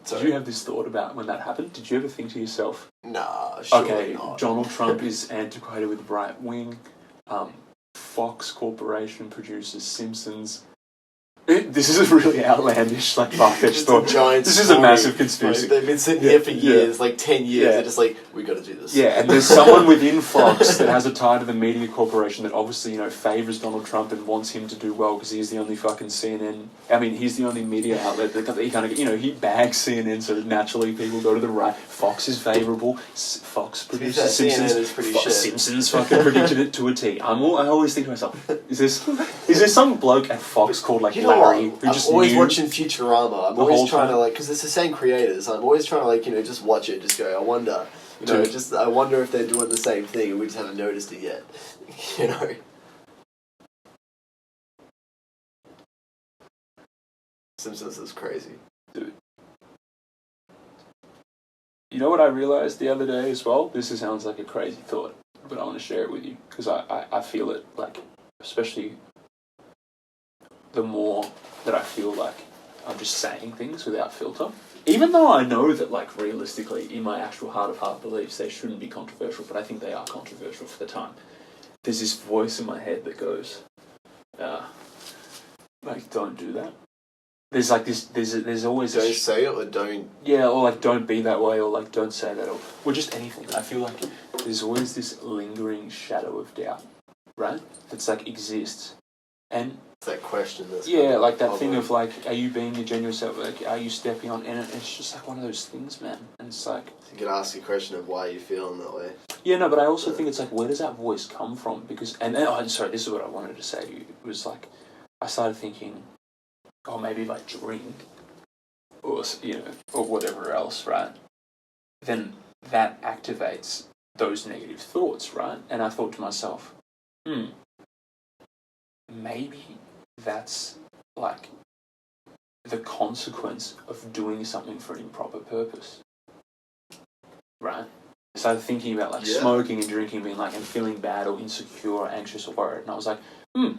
Did you have this thought about when that happened? Did you ever think to yourself, nah, surely not. Donald Trump is antiquated with right wing, Fox Corporation produces Simpsons. This is a really outlandish, like far-fetched thought. This is a massive conspiracy. Like, they've been sitting here for years, like 10 years. They're just like, we got to do this. Yeah, and there's someone within Fox that has a tie to the media corporation that obviously, favours Donald Trump and wants him to do well because he's the only fucking CNN. I mean, he's the only media outlet that he kind of, he bags CNN, so naturally people go to the right. Fox is favourable. Fox produces Simpsons. CNN is pretty shit. Simpsons fucking predicted it to a T. I always think to myself, is there some bloke at Fox called like Larry who I'm just always watching Futurama. I'm always trying to because it's the same creators. I'm always trying to just watch it. Just go. I wonder. I wonder if they're doing the same thing and we just haven't noticed it yet. Simpsons is crazy. Dude. You know what I realized the other day as well? This sounds like a crazy thought, but I want to share it with you because I feel it, like, especially the more that I feel like I'm just saying things without filter. Even though I know that, like, realistically, in my actual heart of heart beliefs, they shouldn't be controversial, but I think they are controversial for the time. There's this voice in my head that goes, like, don't do that. There's like this, there's always don't say it or don't... Yeah, or like don't be that way or like don't say that or just anything. I feel like there's always this lingering shadow of doubt, right? That's like exists. And it's that question that's... Yeah, like that thing of like, are you being your genuine self? Like, are you stepping on... And it's just like one of those things, man. And it's like... You could ask a question of why you're feeling that way. Yeah, no, but I also think it's like, where does that voice come from? Because... I'm sorry, this is what I wanted to say to you. It was like, I started thinking... Or maybe if I drink, or or whatever else, right? Then that activates those negative thoughts, right? And I thought to myself, maybe that's like the consequence of doing something for an improper purpose, right? I started thinking about like smoking and drinking, being like, I'm feeling bad or insecure or anxious or worried, and I was like, and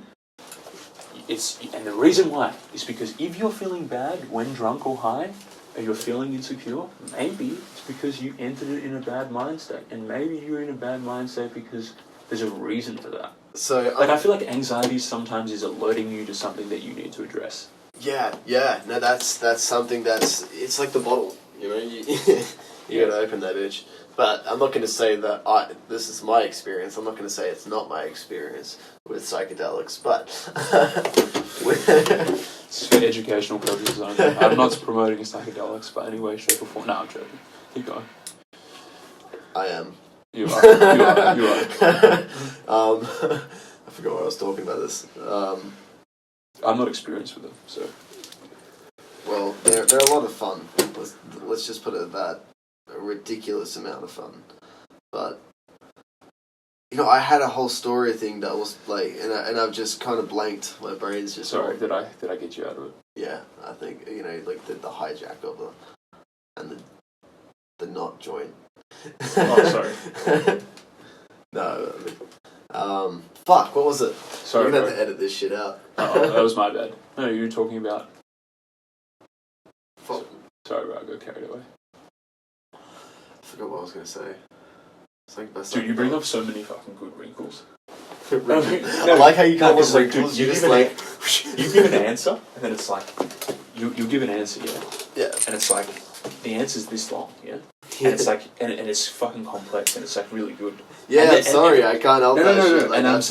the reason why is because if you're feeling bad when drunk or high, and you're feeling insecure, maybe it's because you entered it in a bad mind state, and maybe you're in a bad mind state because there's a reason for that. So, I feel like anxiety sometimes is alerting you to something that you need to address. Yeah. No, that's something it's like the bottle, you know. You gotta open that bitch. But I'm not going to say that this is my experience. I'm not going to say it's not my experience with psychedelics, but it's for educational purposes only. I'm not promoting psychedelics by any way, shape, or form. No, I'm joking. Keep going. I am. You are. You are. I forgot what I was talking about this. I'm not experienced with them, so. Well, they're a lot of fun. Let's just put it at that. A ridiculous amount of fun. But you know, I had a whole story thing that was like, and I've just kind of blanked. My brain's just. Sorry, did I get you out of it? Yeah, I think, you know, like the hijack of the knot joint. Oh, sorry. No. Fuck. What was it? Sorry, you're gonna have to edit this shit out. Oh, that was my bad. No, you were talking about. Fuck. Sorry, bro. I got carried away. I forgot what I was going to say. Dude, you bring up so many fucking good wrinkles. I like how you come up with wrinkles. You just like you give an answer, and then it's like you give an answer, yeah, and it's like the answer's this long, and it's like and it's fucking complex, and it's like really good. Yeah, I can't help that. No. Like and I'm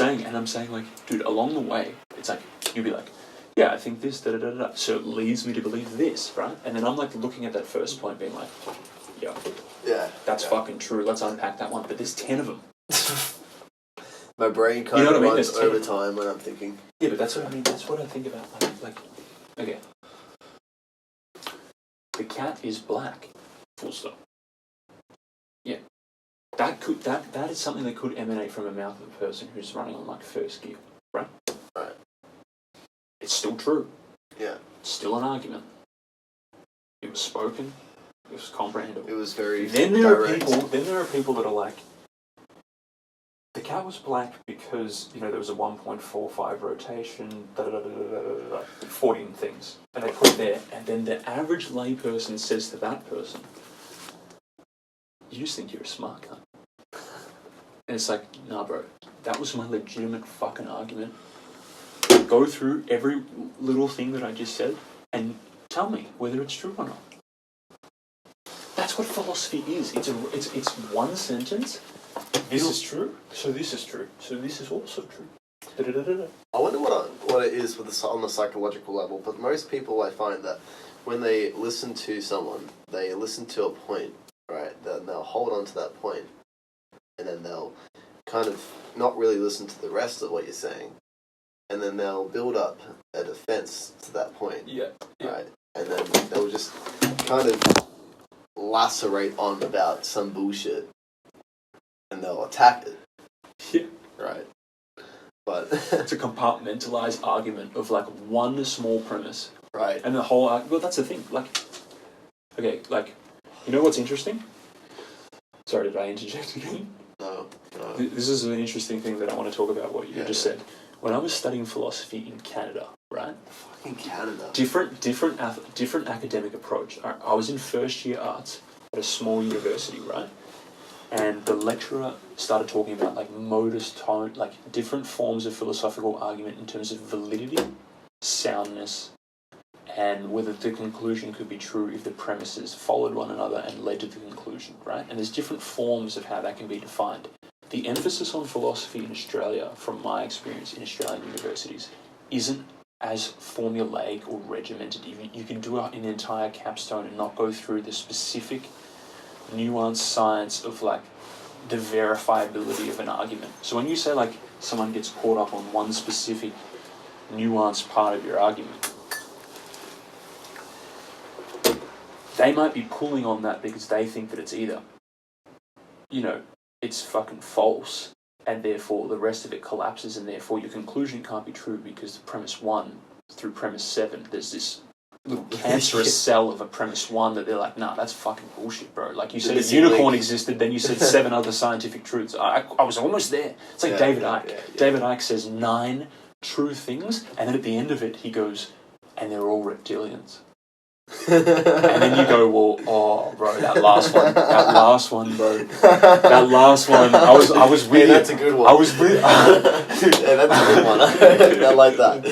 saying, like, dude, along the way, it's like you'll be like, yeah, I think this, so it leads me to believe this, right? And then I'm like looking at that first point, being like, yeah, that's fucking true. Let's unpack that one. But there's 10 of them. My brain kind of runs over time when I'm thinking. Yeah, but that's what I mean. That's what I think about. Like, okay, the cat is black. Full stop. Yeah, that is something that could emanate from the mouth of a person who's running on like first gear, right? Right. It's still true. Yeah. It's still an argument. It was spoken. It was comprehensible. It was very Then there are people that are like, the cat was black because, you know, there was a 1.45 rotation, 14 things, and they put it there, and then the average layperson says to that person, you just think you're a smart cunt. And it's like, nah, bro, that was my legitimate fucking argument. Go through every little thing that I just said and tell me whether it's true or not. That's what philosophy is. It's one sentence. This is true. So this is true. So this is also true. I wonder what it is on the psychological level. But most people, I find that when they listen to someone, they listen to a point, right? Then they'll hold on to that point, and then they'll kind of not really listen to the rest of what you're saying, and then they'll build up a defense to that point. Yeah. Right. And then they'll just kind of lacerate on about some bullshit, and they'll attack it. Yeah. Right. But it's a compartmentalized argument of like one small premise. Right. And the whole well, that's the thing. Like, okay, like, you know what's interesting? Sorry, did I interject again? No. This is an interesting thing that I want to talk about. What you just said. When I was studying philosophy in Canada, right? Fucking Canada. Different academic approach. I was in first year arts at a small university, right? And the lecturer started talking about like modus tone, like different forms of philosophical argument in terms of validity, soundness, and whether the conclusion could be true if the premises followed one another and led to the conclusion, right? And there's different forms of how that can be defined. The emphasis on philosophy in Australia, from my experience in Australian universities, isn't as formulaic or regimented. You can do an entire capstone and not go through the specific nuanced science of like the verifiability of an argument. So when you say like someone gets caught up on one specific nuanced part of your argument, they might be pulling on that because they think that it's either, you know, it's fucking false, and therefore the rest of it collapses, and therefore your conclusion can't be true because the premise 1 through premise 7, there's this little cancerous cell of a premise 1 that they're like, nah, that's fucking bullshit, bro. Like, you said a unicorn existed, then you said 7 other scientific truths. I was almost there. It's like David Icke. Yeah. David Icke says 9 true things, and then at the end of it, he goes, and they're all reptilians. And then you go, well, oh, bro, that last one, bro, that last one, I was with you. That's a good one. I was with dude, that's a good one. I like that.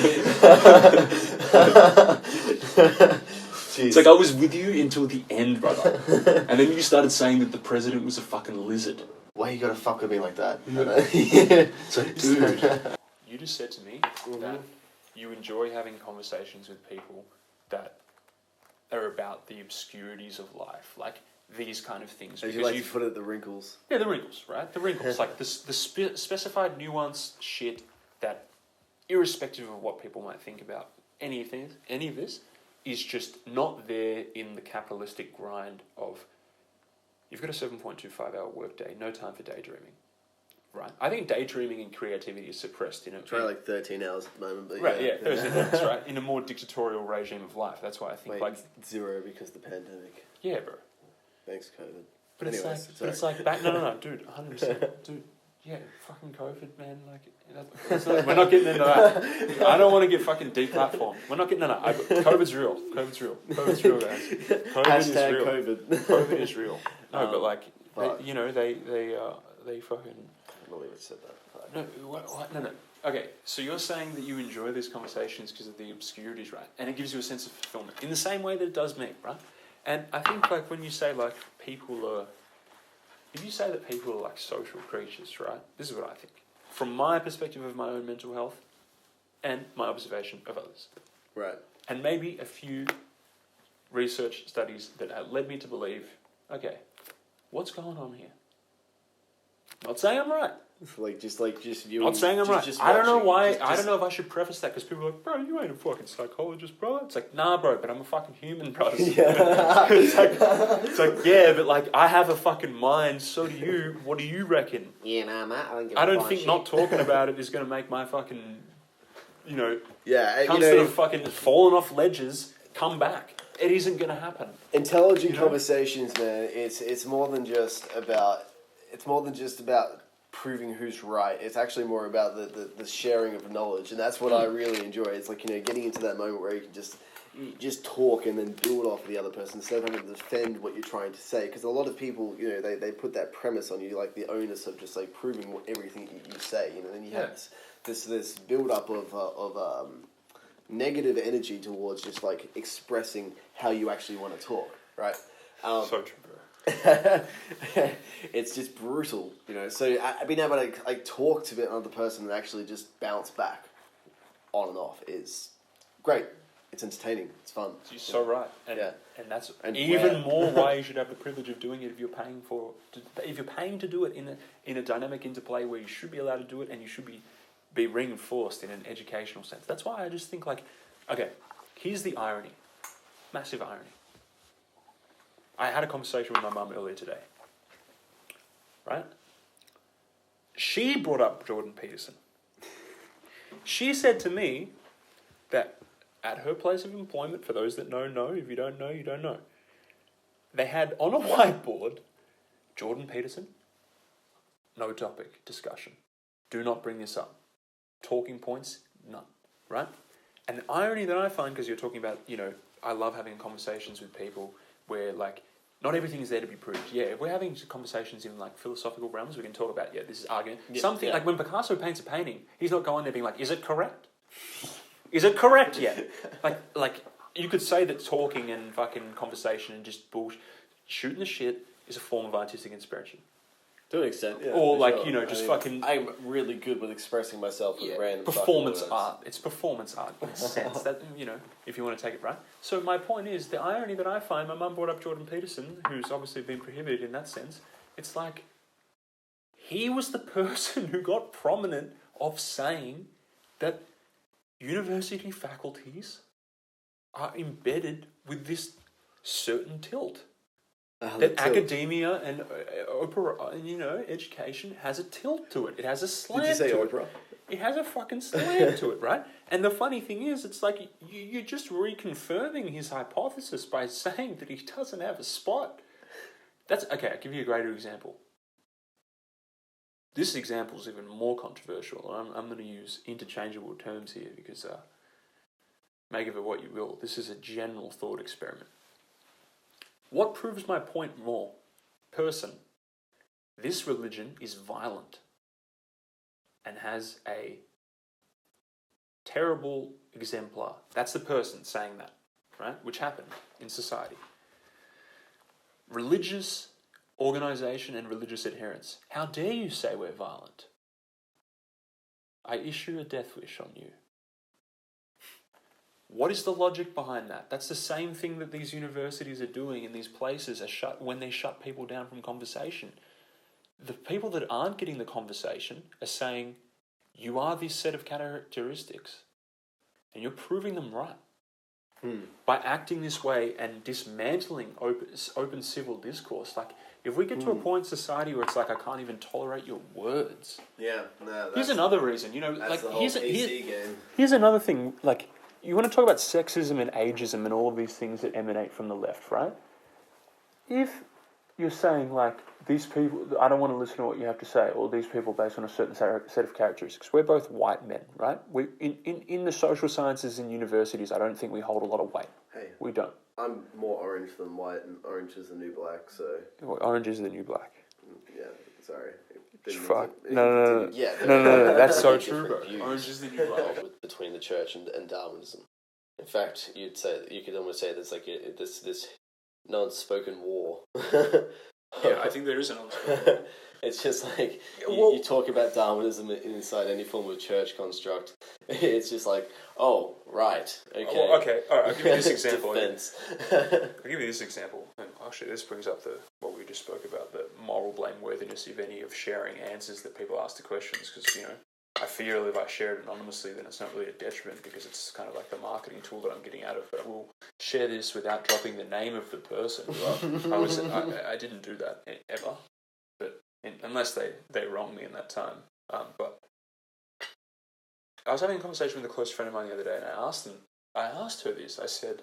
It's like I was with you until the end, brother. And then you started saying that the president was a fucking lizard. Why you gotta fuck with me like that? It's like, dude. You just said to me that you enjoy having conversations with people that are about the obscurities of life, like these kind of things. As you like to put it, the wrinkles. Yeah, the wrinkles, right? The wrinkles, like the specified nuanced shit that, irrespective of what people might think about any of this, is just not there in the capitalistic grind of, you've got a 7.25 hour workday, no time for daydreaming. Right. I think daydreaming and creativity is suppressed in it. Try like 13 hours at the moment, but right, yeah 13 hours, right? In a more dictatorial regime of life. That's why I think like 0 because of the pandemic. Yeah, bro. Thanks, COVID. But it's like back. No, dude, 100%, dude. Yeah, fucking COVID, man. Like, we're not getting into that. I don't want to get fucking deplatformed. We're not getting into that. COVID's real. COVID's real, guys. COVID is real. COVID is real. No, but like, they fucking. I believe it said that. No, what? No. Okay, so you're saying that you enjoy these conversations because of the obscurities, right? And it gives you a sense of fulfillment in the same way that it does me, right? And I think like when you say like if you say that people are like social creatures, right? This is what I think. From my perspective of my own mental health and my observation of others. Right. And maybe a few research studies that have led me to believe, okay, what's going on here? Not saying I'm right. Just viewing. Not saying I'm right. I don't know why. I don't know if I should preface that because people are like, bro, you ain't a fucking psychologist, bro. It's like, nah, bro, but I'm a fucking human, bro. Yeah. it's like, yeah, but like, I have a fucking mind. So do you. What do you reckon? Yeah, nah, mate. I don't think not talking about it is going to make my fucking, yeah, cunts that have fucking fallen off ledges come back. It isn't going to happen. Intelligent conversations, man. It's more than just about. It's more than just about proving who's right. It's actually more about the sharing of knowledge, and that's what I really enjoy. It's like, getting into that moment where you can just talk and then build off the other person instead of having to defend what you're trying to say. Because a lot of people, they put that premise on you, like the onus of just like proving everything you say. Then you have this build up of negative energy towards just like expressing how you actually want to talk, right? So true, bro. It's just brutal, So being able to like talk to another person and actually just bounce back on and off is great. It's entertaining. It's fun. You're so right, and that's even more why you should have the privilege of doing it if you're paying to do it in a dynamic interplay where you should be allowed to do it and you should be reinforced in an educational sense. That's why I just think like, okay, here's the irony, massive irony. I had a conversation with my mum earlier today, right? She brought up Jordan Peterson. She said to me that at her place of employment, for those that know, if you don't know, you don't know, they had on a whiteboard, Jordan Peterson, no topic, discussion. Do not bring this up. Talking points, none, right? And the irony that I find, because you're talking about, I love having conversations with people where, like, not everything is there to be proved. Yeah, if we're having conversations in, like, philosophical realms, we can talk about, this is argument. Like, when Picasso paints a painting, he's not going there being like, is it correct? Is it correct yet? Like, you could say that talking and fucking conversation and just shooting the shit is a form of artistic inspiration. To an extent, yeah. Or, like, fucking... I'm really good with expressing myself with random performance art. It's performance art in a sense that, if you want to take it right. So my point is, the irony that I find, my mum brought up Jordan Peterson, who's obviously been prohibited in that sense. It's like, he was the person who got prominent of saying that university faculties are embedded with this certain tilt. that academia and education has a tilt to it. It has a slant. Did you say to opera? It has a fucking slant to it, right? And the funny thing is, it's like you're just reconfirming his hypothesis by saying that he doesn't have a spot. That's okay. I'll give you a greater example. This example is even more controversial. I'm going to use interchangeable terms here because make of it what you will. This is a general thought experiment. What proves my point more? Person. This religion is violent and has a terrible exemplar. That's the person saying that, right? Which happened in society. Religious organisation and religious adherence. How dare you say we're violent? I issue a death wish on you. What is the logic behind that? That's the same thing that these universities are doing in these places when they shut people down from conversation. The people that aren't getting the conversation are saying, you are this set of characteristics, and you're proving them right. By acting this way and dismantling open civil discourse. Like, if we get to a point in society where it's like, I can't even tolerate your words. Yeah, no. Here's another reason, That's like, the whole PC game. Here's another thing, like, you want to talk about sexism and ageism and all of these things that emanate from the left, right? If you're saying, like, these people, I don't want to listen to what you have to say, or these people based on a certain set of characteristics. We're both white men, right? We in the social sciences and universities, I don't think we hold a lot of weight. Hey. We don't. I'm more orange than white, and orange is the new black, so... Well, orange is the new black. Yeah, sorry. Fuck. No. Yeah, No, that's so true, bro. Orange is the new black. Between the church and Darwinism. In fact, you could almost say there's like this non-spoken war. Yeah, I think there is an unspoken. It's just like you talk about Darwinism inside any form of church construct. It's just like, oh, right, okay. Well, okay, all right. I'll give you this example. Defense. I'll give you this example. And actually, this brings up what we just spoke about, the moral blameworthiness, if any, of sharing answers that people ask to questions. Because, I feel if I share it anonymously, then it's not really a detriment because it's kind of like the marketing tool that I'm getting out of. But I will share this without dropping the name of the person. I didn't do that ever, but unless they wronged me in that time. But I was having a conversation with a close friend of mine the other day, and I asked her this. I said,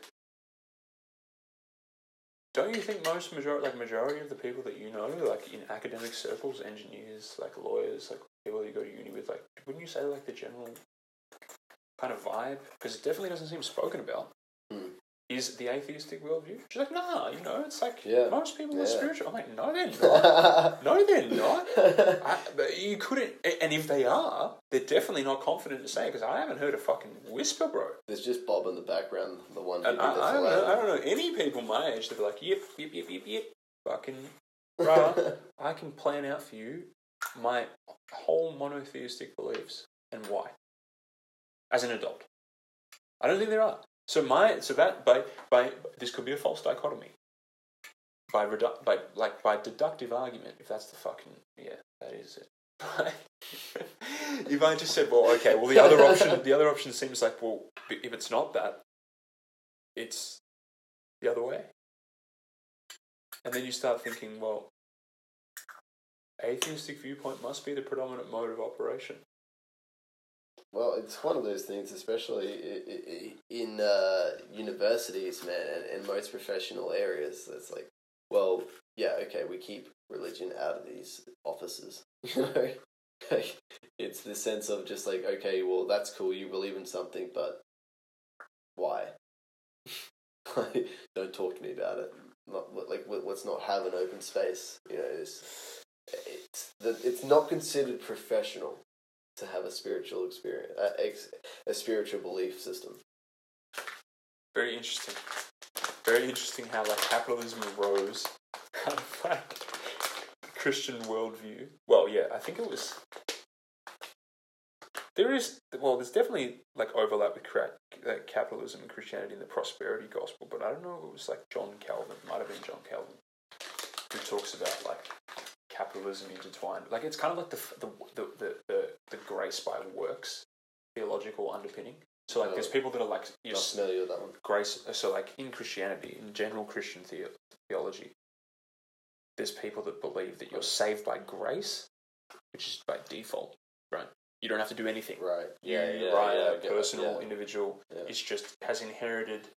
don't you think majority of the people that you know, like in academic circles, engineers, like lawyers, like people you go to uni with, like, wouldn't you say like the general kind of vibe? Because it definitely doesn't seem spoken about. Is the atheistic worldview? She's like, nah, it's like most people are spiritual. I'm like, no, they're not. No, they're not. You couldn't, and if they are, they're definitely not confident to say it because I haven't heard a fucking whisper, bro. There's just Bob in the background, the one. And I don't know any people my age that be like, yep, fucking, bro. I can plan out for you my whole monotheistic beliefs and why, as an adult. I don't think there are. So that by this could be a false dichotomy. By deductive argument, if that's the fucking that is it. If I just said, the other option seems like, well, if it's not that, it's the other way. And then you start thinking, well, atheistic viewpoint must be the predominant mode of operation. Well, it's one of those things, especially in universities, man, and most professional areas. It's like, well, yeah, okay, we keep religion out of these offices. It's the sense of just like, okay, well, that's cool, you believe in something, but why? Don't talk to me about it. Let's not have an open space. It's not considered professional to have a spiritual experience, a spiritual belief system. Very interesting. Very interesting how capitalism arose out of the Christian worldview. Well, yeah, I think it was. There's definitely overlap with capitalism and Christianity and the prosperity gospel, but I don't know if it was John Calvin. It might have been John Calvin who talks about capitalism intertwined. It's kind of like the grace by works theological underpinning. So there's people that are not familiar with that one. Grace. So in Christianity, in general Christian theology, there's people that believe that you're saved by grace, which is by default, right? You don't have to do anything. Right. Personal individual, is just has inherited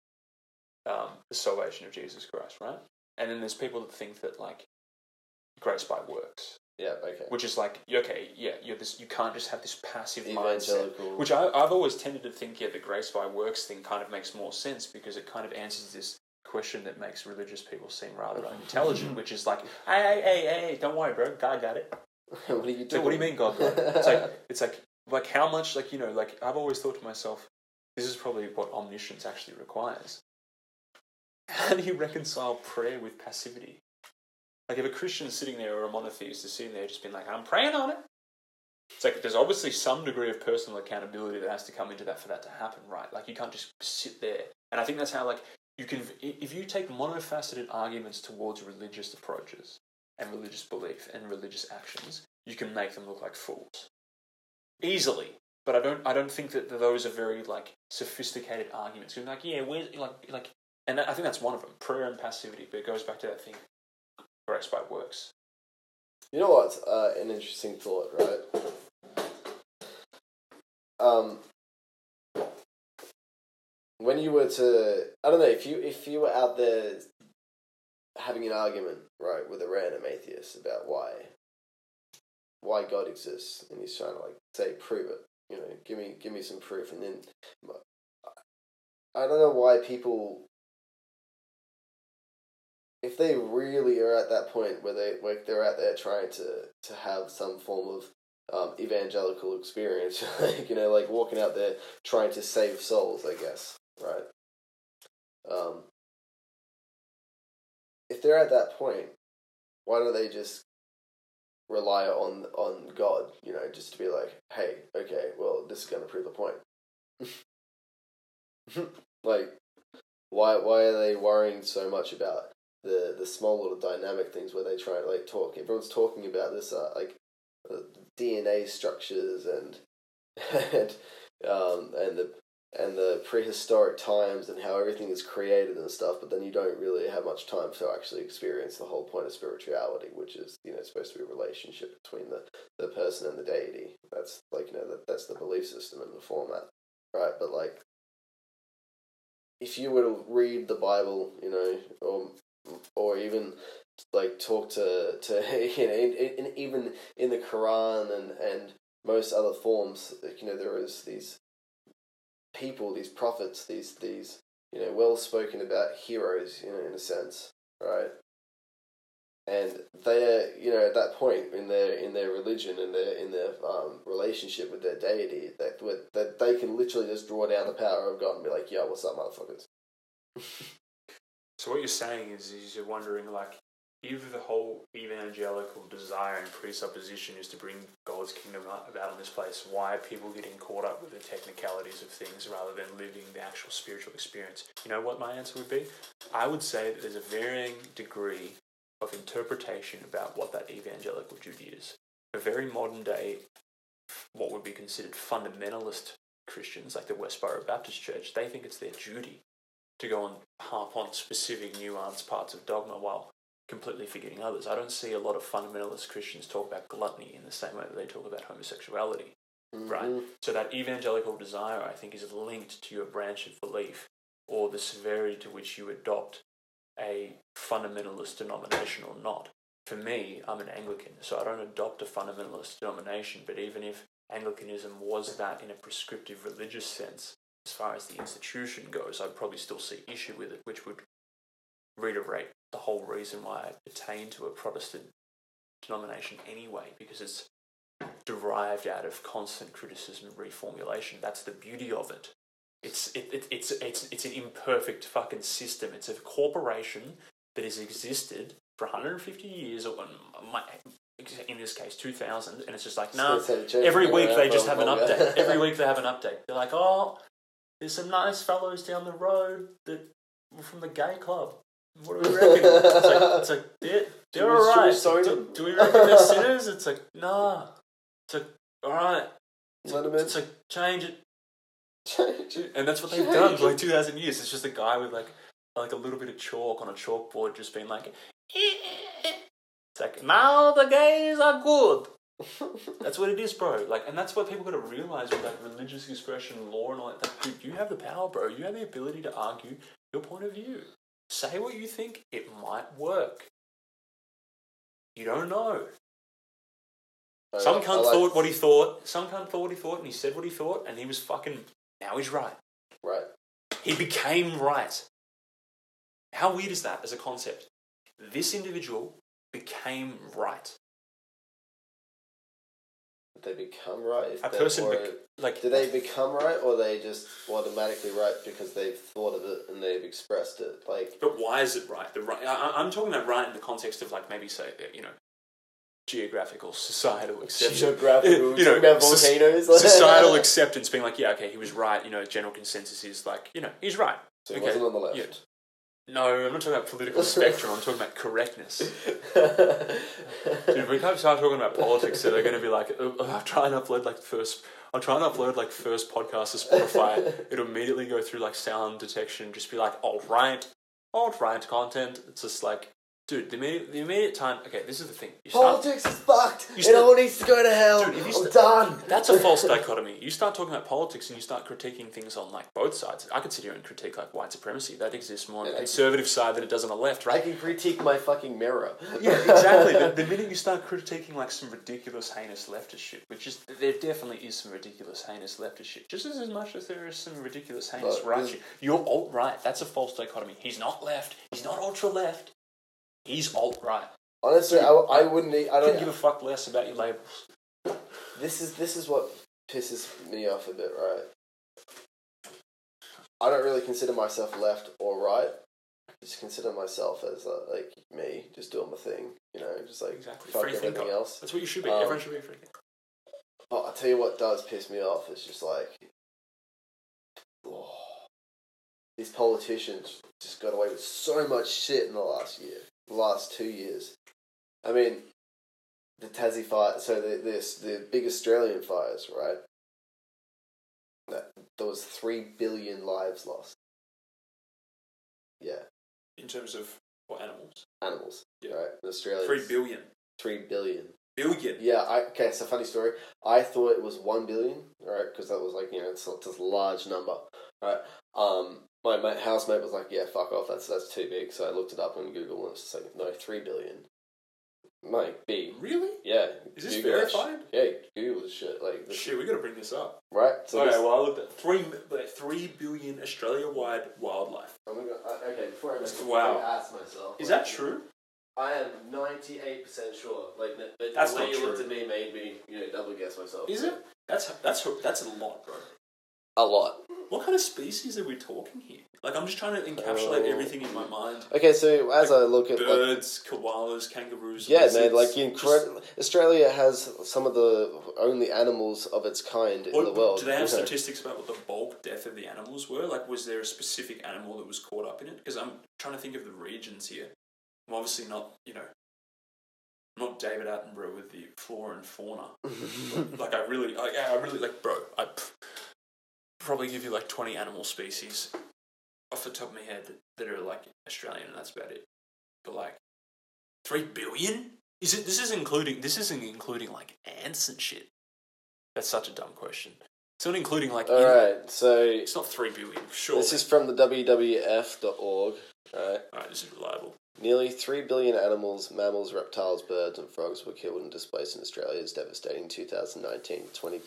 the salvation of Jesus Christ, right? And then there's people that think that like grace by works. Yeah. Okay. Which is like, okay, you're this. You can't just have this passive Evangelical mindset. Which I've always tended to think, the grace by works thing kind of makes more sense because it kind of answers this question that makes religious people seem rather unintelligent, which is like, hey, don't worry, bro, God got it. What are you doing? Like, what do you mean God got it? It's like how much, like, like I've always thought to myself, this is probably what omniscience actually requires. How do you reconcile prayer with passivity? Like if a Christian's sitting there or a monotheist is sitting there just being like, I'm praying on it. It's like there's obviously some degree of personal accountability that has to come into that for that to happen, right? Like you can't just sit there. And I think that's how, like, you can, if you take mono-faceted arguments towards religious approaches and religious belief and religious actions, you can make them look like fools. Easily. But I don't think that those are very, like, sophisticated arguments. You're like, where's, like, and I think that's one of them, prayer and passivity, but it goes back to that thing, grace by works. You know what's an interesting thought, right? When you were to, I don't know, if you were out there having an argument, right, with a random atheist about why God exists, and he's trying to, like, say, prove it, give me some proof, and then I don't know why people, if they really are at that point where they're out there trying to have some form of evangelical experience, like, like walking out there trying to save souls, I guess, right? If they're at that point, why don't they just rely on God, just to be like, hey, okay, well, this is going to prove the point. Like, why are they worrying so much about the small little dynamic things where they try to, like, talk? Everyone's talking about this, like, DNA structures and the prehistoric times and how everything is created and stuff, but then you don't really have much time to actually experience the whole point of spirituality, which is, supposed to be a relationship between the person and the deity. That's, like, that's the belief system and the format, right? But, like, if you were to read the Bible, or even, like, talk to even in the Quran and most other forms, there is these people, these prophets, these well spoken about heroes, in a sense, right? And they are, at that point in their religion and in their relationship with their deity, that they can literally just draw down the power of God and be like, yeah, what's up, motherfuckers? So what you're saying is you're wondering, like, if the whole evangelical desire and presupposition is to bring God's kingdom about on this place, why are people getting caught up with the technicalities of things rather than living the actual spiritual experience? You know what my answer would be? I would say that there's a varying degree of interpretation about what that evangelical duty is. For very modern day, what would be considered fundamentalist Christians, like the Westboro Baptist Church, they think it's their duty to go and harp on specific nuanced parts of dogma while completely forgetting others. I don't see a lot of fundamentalist Christians talk about gluttony in the same way that they talk about homosexuality, right? So that evangelical desire, I think, is linked to your branch of belief or the severity to which you adopt a fundamentalist denomination or not. For me, I'm an Anglican, so I don't adopt a fundamentalist denomination, but even if Anglicanism was that in a prescriptive religious sense, as far as the institution goes, I'd probably still see issue with it, which would reiterate the whole reason why I pertain to a Protestant denomination anyway, because it's derived out of constant criticism and reformulation. That's the beauty of it. It's an imperfect fucking system. It's a corporation that has existed for 150 years, or in this case 2000, and it's just like, every week they just have an update. Every week they have an update. They're like, oh, there's some nice fellows down the road that were from the gay club. What do we reckon? It's like they're alright. Do we reckon they're sinners? It's like, nah. It's like, alright. It's like, change it. And that's what they've done for like 2,000 years. It's just a guy with like a little bit of chalk on a chalkboard just being like, It's like, now the gays are good. That's what it is, bro. Like, and that's what people got to realize with like religious expression, law, and all that. Dude, you have the power, bro. You have the ability to argue your point of view. Say what you think. It might work. You don't know. Some cunt thought what he thought. Some cunt thought what he thought, and he said what he thought, and he was fucking. Now he's right. Right. He became right. How weird is that as a concept? This individual became right. Did they become right? A person, do they become right, or are they just automatically right because they've thought of it and they've expressed it? Like, but why is it right? I'm talking about right in the context of like maybe say geographical, societal acceptance. Geographical, talking about volcanoes. Societal acceptance being like, yeah, okay, he was right. General consensus is like, he's right. So he wasn't on the left. Yeah. No, I'm not talking about political spectrum. I'm talking about correctness. Dude, we can't start talking about politics, so they're going to be like, I'll try and upload like first podcast to Spotify. It'll immediately go through like sound detection, just be like alt-right content. It's just like, dude, the immediate time. Okay, this is the thing. Politics is fucked. It all needs to go to hell. Dude, I'm done. That's a false dichotomy. You start talking about politics and you start critiquing things on like both sides. I could sit here and critique like white supremacy. That exists more on the conservative side than it does on the left, right? I can critique my fucking mirror. Yeah, exactly. The minute you start critiquing like some ridiculous, heinous leftist shit, which is there definitely is some ridiculous, heinous leftist shit, just as much as there is some ridiculous, heinous right shit. You're alt-right. That's a false dichotomy. He's not left. He's not ultra-left. He's alt-right. Honestly, I wouldn't. I don't give a fuck less about your labels. This is what pisses me off a bit, right? I don't really consider myself left or right. I just consider myself as like me, just doing my thing. Just like fuck everything else. That's what you should be. Everyone should be a free thinker. But I'll tell you what does piss me off. It's just like, these politicians just got away with so much shit in the last 2 years. I mean, the Tassie fire, so the big Australian fires, right? There was 3 billion lives lost. Yeah. In terms of what animals? Animals, yeah. Right? In Australia. 3 billion. 3 billion. Billion? Yeah, okay, so funny story. I thought it was 1 billion, right? Because that was like, it's a large number, right? My housemate was like, yeah, fuck off, that's too big. So I looked it up on Google and it's just like, no, 3 billion. Might be. Really? Yeah. Is this verified? Yeah, Google this shit. Shit, we gotta bring this up. Right? So well, I looked at 3 billion Australia-wide wildlife. Oh my god, okay, before I ask myself. Is that true? I am 98% sure. That's the way not you true. looked at me made me, double guess myself. Is it? That's a lot, bro. A lot. What kind of species are we talking here? Like, I'm just trying to encapsulate everything in my mind. Okay, so as I look at birds, koalas, kangaroos, yeah, lizards, man, Australia has some of the only animals of its kind in the world. Do they have statistics about what the bulk death of the animals were? Like, was there a specific animal that was caught up in it? Because I'm trying to think of the regions here. I'm obviously not, I'm not David Attenborough with the flora and fauna. Like, I really, bro, I probably give you like 20 animal species off the top of my head that are like Australian, and that's about it. But like 3 billion? This isn't including like ants and shit. That's such a dumb question. It's not including like Alright, so it's not 3 billion, sure. This is from the WWF.org, right? Alright, this is reliable. Nearly 3 billion animals, mammals, reptiles, birds and frogs were killed and displaced in Australia's devastating 2019 to 20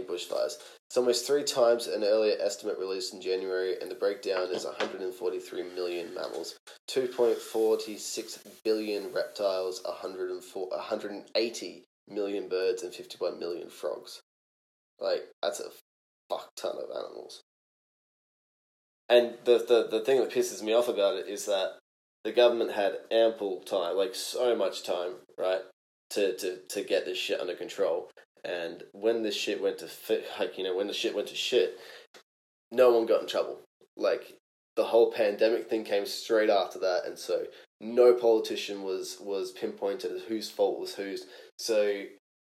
bushfires. It's almost 3 times an earlier estimate released in January, and the breakdown is 143 million mammals, 2.46 billion reptiles, 180 million birds and 51 million frogs. Like, that's a fuck ton of animals. And the thing that pisses me off about it is that the government had ample time, like so much time, right, to get this shit under control. And when this shit went to when the shit went to shit, no one got in trouble. Like, the whole pandemic thing came straight after that, and so no politician was pinpointed as whose fault was whose. So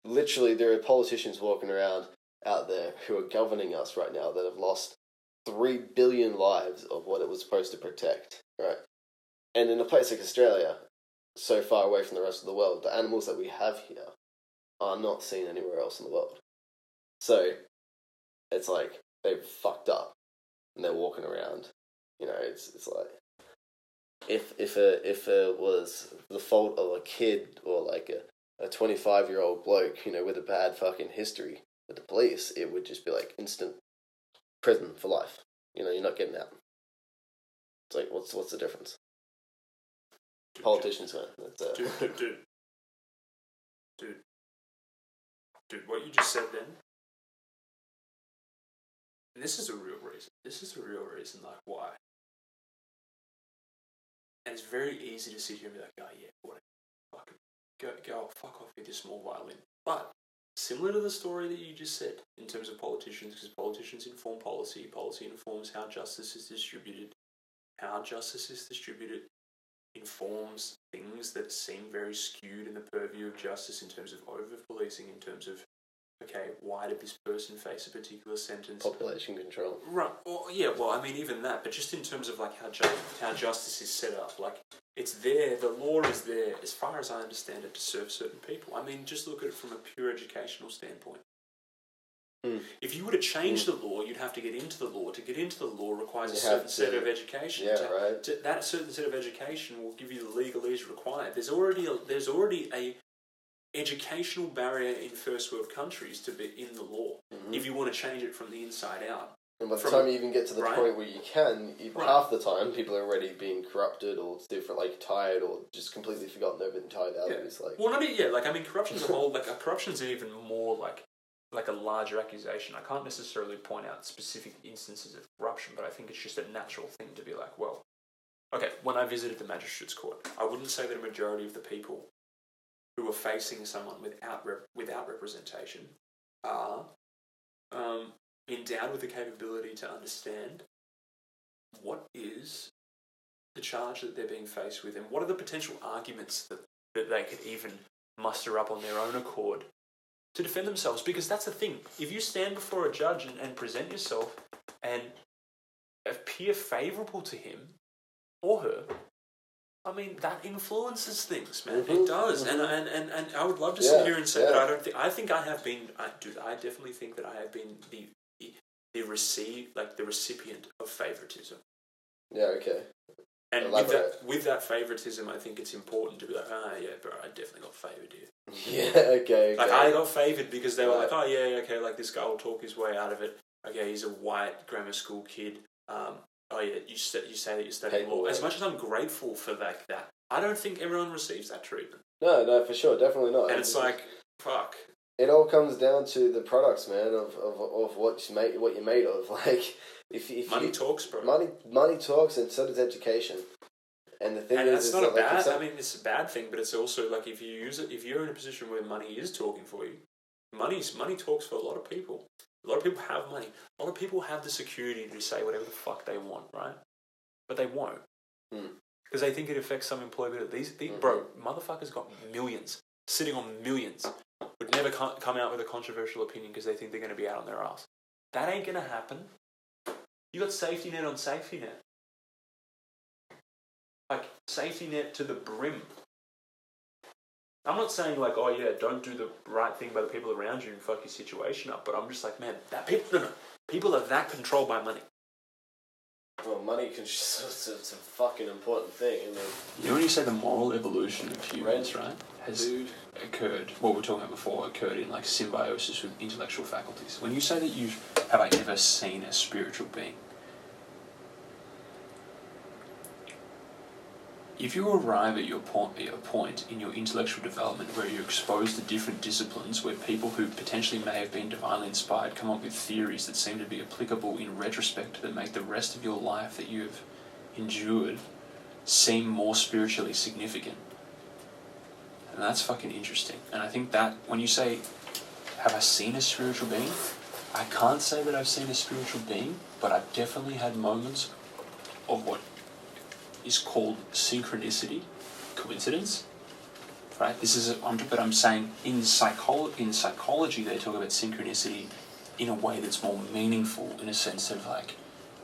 literally, there are politicians walking around out there who are governing us right now that have lost 3 billion lives of what it was supposed to protect, right? And in a place like Australia, so far away from the rest of the world. The animals that we have here are not seen anywhere else in the world. So it's like they've fucked up and they're walking around. You know, it's like if it was the fault of a kid or like a 25-year-old bloke, you know, with a bad fucking history with the police, it would just be like instant prison for life. You know, you're not getting out. It's like, what's the difference? Politicians, man. Dude, what you just said then, and this is a real reason. This is a real reason, like, why. And it's very easy to sit here and be like, oh yeah, whatever. Go fuck off with your small violin. But, similar to the story that you just said, in terms of politicians, because politicians inform policy, policy informs how justice is distributed. How justice is distributed informs things that seem very skewed in the purview of justice in terms of over-policing, in terms of, okay, why did this person face a particular sentence? Population control. Right. Well, yeah, well, I mean, even that, but just in terms of, like, how justice is set up, like, it's there, the law is there, as far as I understand it, to serve certain people. I mean, just look at it from a pure educational standpoint. If you were to change the law, you'd have to get into the law. To get into the law requires a certain set of education. Yeah, right. That certain set of education will give you the legalese required. There's already a educational barrier in first world countries to be in the law. If you want to change it from the inside out. And by the time you even get to the point where you can, half the time people are already being corrupted or different, like tired or just completely forgotten they've been tired out. It's like, well, I mean, corruption's a whole, corruption's even more like a larger accusation. I can't necessarily point out specific instances of corruption, but I think it's just a natural thing to be like, well, okay, when I visited the magistrate's court, I wouldn't say that a majority of the people who are facing someone without representation are endowed with the capability to understand what is the charge that they're being faced with and what are the potential arguments that they could even muster up on their own accord to defend themselves. Because that's the thing. If you stand before a judge and present yourself and appear favourable to him or her, I mean, that influences things, man. It does. And I would love to sit here and say that I definitely think that I have been the recipient of favouritism. Yeah, okay. And with that favoritism, I think it's important to be like, yeah, bro, I definitely got favoured here. Yeah, okay. Like, I got favoured because they were like, oh, yeah, okay, like, this guy will talk his way out of it. Okay, he's a white grammar school kid. Oh, yeah, you say that you're studying law. As much as I'm grateful for that, I don't think everyone receives that treatment. No, for sure, definitely not. And it's like, fuck. It all comes down to the products, man, of what you're made of. Like, if money talks, bro. Money talks, and so does education. And the thing that's not a bad. I mean, it's a bad thing, but it's also like if you use it, if you're in a position where money is talking for you, money talks for a lot of people. A lot of people have money. A lot of people have the security to say whatever the fuck they want, right? But they won't because they think it affects some employability. These bro, motherfuckers got millions sitting on millions. Would never come out with a controversial opinion because they think they're going to be out on their ass. That ain't going to happen. You got safety net on safety net. Like, safety net to the brim. I'm not saying like, oh yeah, don't do the right thing by the people around you and fuck your situation up, but I'm just like, man, people are that controlled by money. Well, money it's a fucking important thing, isn't it? You know when you say the moral evolution of humans, right, has occurred, what we were talking about before, occurred in like symbiosis with intellectual faculties. When you say that you have ever seen a spiritual being, if you arrive at your point in your intellectual development where you're exposed to different disciplines, where people who potentially may have been divinely inspired come up with theories that seem to be applicable in retrospect that make the rest of your life that you've endured seem more spiritually significant. And that's fucking interesting. And I think that when you say, have I seen a spiritual being? I can't say that I've seen a spiritual being, but I've definitely had moments of what is called synchronicity, coincidence, right? But I'm saying in psychology they talk about synchronicity in a way that's more meaningful, in a sense of like,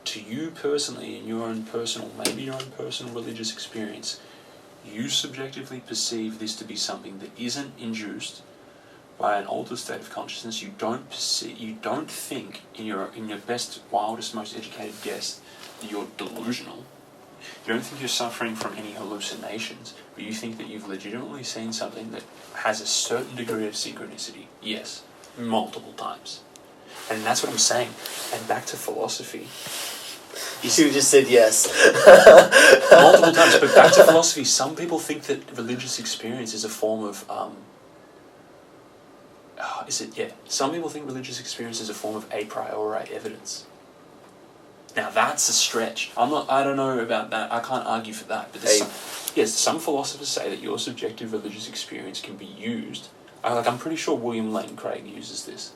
to you personally, in your own personal, maybe your own personal religious experience, you subjectively perceive this to be something that isn't induced by an altered state of consciousness. You don't think in your best, wildest, most educated guess that you're delusional. You don't think you're suffering from any hallucinations, but you think that you've legitimately seen something that has a certain degree of synchronicity. Yes, multiple times. And that's what I'm saying. And back to philosophy. You just said yes. Multiple times, but back to philosophy. Some people think that religious experience is a form of some people think religious experience is a form of a priori evidence. Now that's a stretch. I don't know about that. I can't argue for that. But some philosophers say that your subjective religious experience can be used. I'm pretty sure William Lane Craig uses this.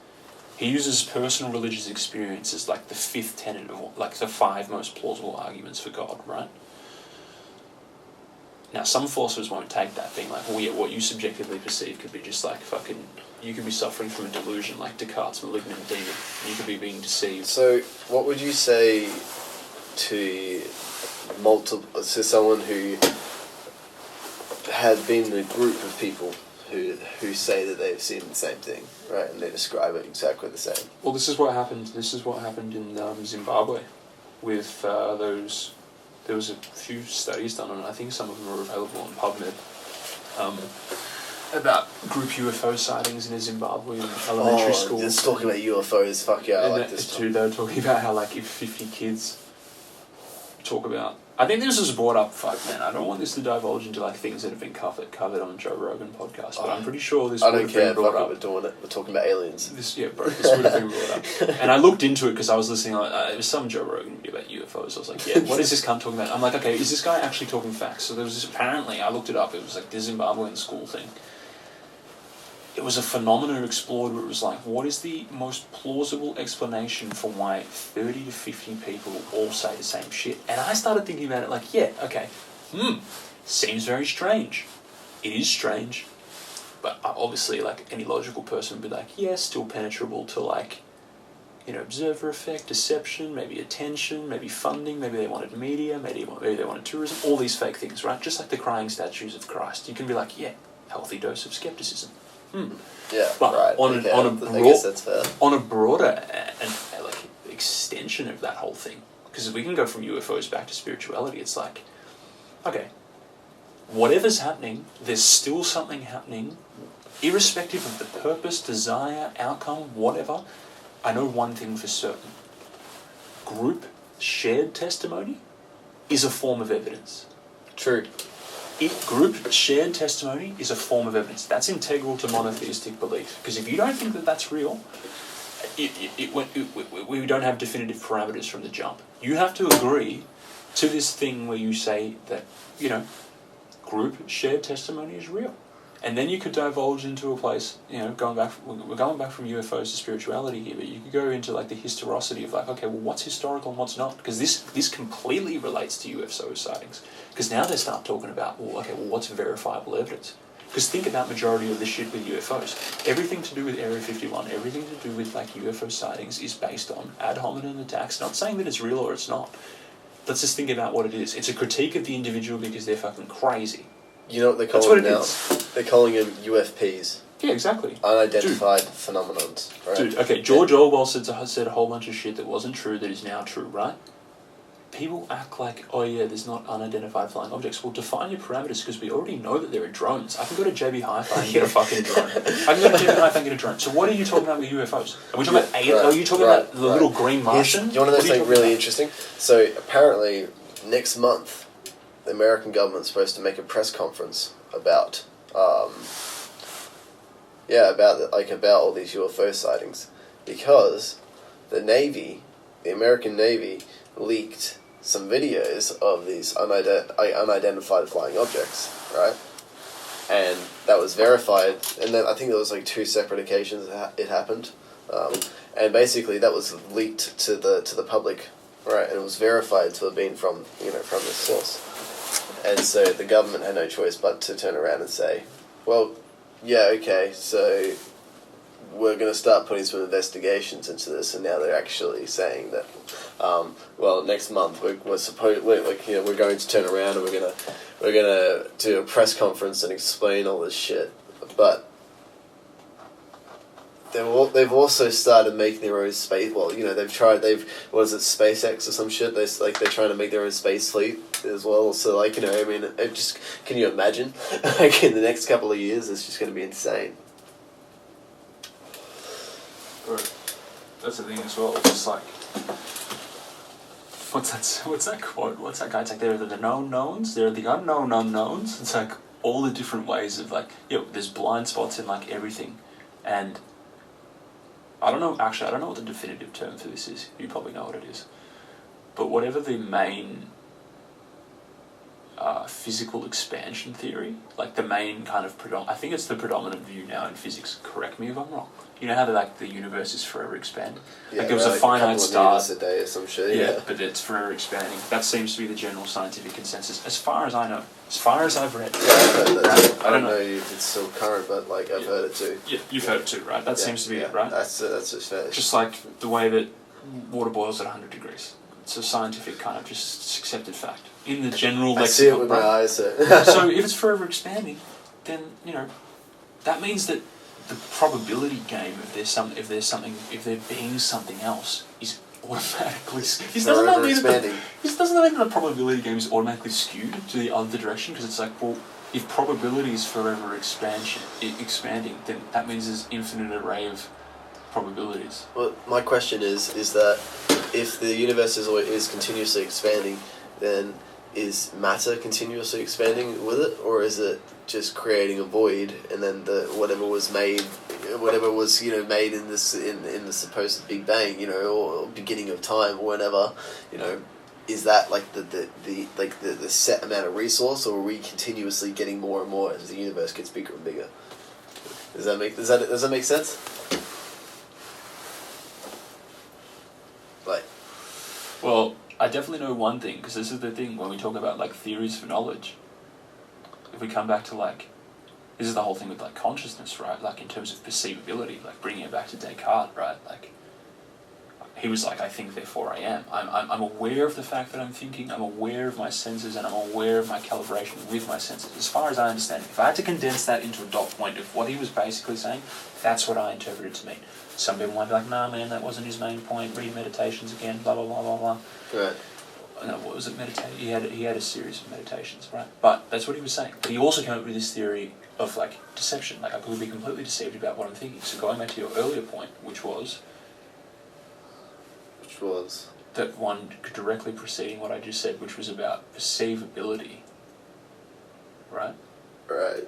He uses personal religious experience as like the fifth tenet of like the 5 most plausible arguments for God, right? Now some philosophers won't take that, being like, well, yeah, what you subjectively perceive could be just like fucking. You could be suffering from a delusion, like Descartes' malignant demon. You could be being deceived. So, what would you say to someone who had been in a group of people who say that they've seen the same thing, right, and they describe it exactly the same? Well, this is what happened. This is what happened in Zimbabwe, with those. There was a few studies done on it. I think some of them are available on PubMed. About group UFO sightings in a Zimbabwean elementary school. Just talking about UFOs, fuck yeah, I like this too. They were talking about how, like, if 50 kids talk about... I think this was brought up, I don't want this to divulge into, like, things that have been covered on Joe Rogan podcast, but I'm pretty sure this would have been brought up. We're doing it. We're talking about aliens. This would have been brought up. And I looked into it because I was listening, it was some Joe Rogan video about UFOs. I was like, yeah, what is this cunt talking about? I'm like, okay, is this guy actually talking facts? So there was this, apparently, I looked it up, it was like the Zimbabwean school thing. It was a phenomenon explored where it was like, what is the most plausible explanation for why 30 to 50 people all say the same shit? And I started thinking about it like, yeah, okay, seems very strange. It is strange. But obviously, like, any logical person would be like, yeah, still penetrable to, like, you know, observer effect, deception, maybe attention, maybe funding, maybe they wanted media, maybe they wanted tourism, all these fake things, right? Just like the crying statues of Christ. You can be like, yeah, healthy dose of skepticism. Yeah, but right. on a broader and like extension of that whole thing, because we can go from UFOs back to spirituality. It's like, okay, whatever's happening, there's still something happening, irrespective of the purpose, desire, outcome, whatever. I know one thing for certain: group shared testimony is a form of evidence. True. Group shared testimony is a form of evidence. That's integral to monotheistic belief. Because if you don't think that that's real, we don't have definitive parameters from the jump. You have to agree to this thing where you say that, you know, group shared testimony is real. And then you could divulge into a place, you know, we're going back from UFOs to spirituality here, but you could go into like the historicity of like, okay, well, what's historical and what's not? Because this completely relates to UFO sightings. Because now they start talking about, well, okay, well, what's verifiable evidence? Because think about majority of the shit with UFOs. Everything to do with Area 51, everything to do with like UFO sightings is based on ad hominem attacks. Not saying that it's real or it's not. Let's just think about what it is. It's a critique of the individual because they're fucking crazy. You know what they call them now? They're calling them UFPs. Yeah, exactly. Unidentified phenomenons. Right? Dude, okay, George Orwell said a whole bunch of shit that wasn't true that is now true, right? People act like, oh yeah, there's not unidentified flying objects. Well, define your parameters, because we already know that there are drones. I can go to JB Hi-Fi and get a fucking drone. I can go to JB Hi-Fi and get a drone. So what are you talking about with UFOs? Are we talking about aliens? Are you talking about the little green Martian? Do you want to know something really interesting? So apparently, next month, the American government's supposed to make a press conference about about all these UFO sightings, because the American Navy, leaked some videos of these unidentified flying objects, right? And that was verified, and then I think there was like 2 separate occasions it happened, and basically that was leaked to the public, right? And it was verified to have been from this source. And so the government had no choice but to turn around and say, well, yeah, okay, so we're going to start putting some investigations into this, and now they're actually saying that, well, next month we're going to turn around and we're gonna do a press conference and explain all this shit, but they've also started making their own space. Well, what is it, SpaceX or some shit? They're trying to make their own space fleet as well. So can you imagine? Like in the next couple of years, it's just going to be insane. Right. That's the thing as well. It's just like, what's that quote? What's that guy? It's like there are the known knowns, there are the unknown unknowns. It's like all the different ways of like, there's blind spots in like everything, and I don't know what the definitive term for this is. You probably know what it is. But whatever the main physical expansion theory, like the main kind of I think it's the predominant view now in physics. Correct me if I'm wrong. You know how the universe is forever expanding? Yeah, there was a finite start. A day or some shit. Yeah, but it's forever expanding. That seems to be the general scientific consensus, as far as I know. As far as I've read. Yeah, I've heard that too. I don't know if it's still current, but I've heard it too. Yeah, you've heard it too, right? That seems to be it, right? That's just fair. Just like the way that water boils at 100 degrees. It's a scientific kind of just accepted fact. In the general lexicon. I see it with my eyes. So if it's forever expanding, then, that means that the probability game if there being something else is automatically doesn't that mean the probability game is automatically skewed to the other direction? Because it's like, well, if probability is forever expanding, then that means there's infinite array of probabilities. Well, my question is that if the universe is continuously expanding, then is matter continuously expanding with it, or is it just creating a void, and then whatever was made in the supposed Big Bang, or beginning of time or whatever, is that like the set amount of resource, or are we continuously getting more and more as the universe gets bigger and bigger? Does that make sense? Well, I definitely know one thing, because this is the thing when we talk about like theories for knowledge. If we come back to this is the whole thing with like consciousness, right? Like in terms of perceivability, like bringing it back to Descartes, right? Like he was like, I think, therefore I am. I'm aware of the fact that I'm thinking. I'm aware of my senses, and I'm aware of my calibration with my senses. As far as I understand it, if I had to condense that into a dot point of what he was basically saying, that's what I interpreted to mean. Some people might be like, nah, man, that wasn't his main point. Read Meditations again, blah, blah, blah, blah, blah. Right. No, what was it? He had a series of meditations, right? But that's what he was saying. But he also came up with this theory of, like, deception. Like, I could be completely deceived about what I'm thinking. So going back to your earlier point, which was? That one directly preceding what I just said, which was about perceivability. Right? Right.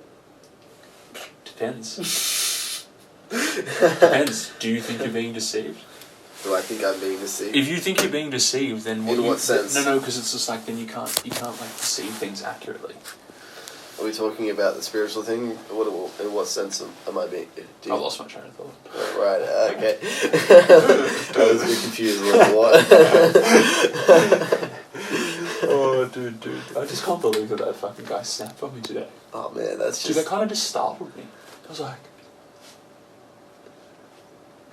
Depends. Depends. Do you think you're being deceived? Do I think I'm being deceived? If you think you're being deceived, then what sense? No, because it's just like then you can't like perceive things accurately. Are we talking about the spiritual thing? In what sense am I being? I lost my train of thought. Right. Okay. I was a bit confused. What? Oh, dude! I just can't believe that fucking guy snapped on me today. Oh man, that's Dude, that kind of just startled me. I was like,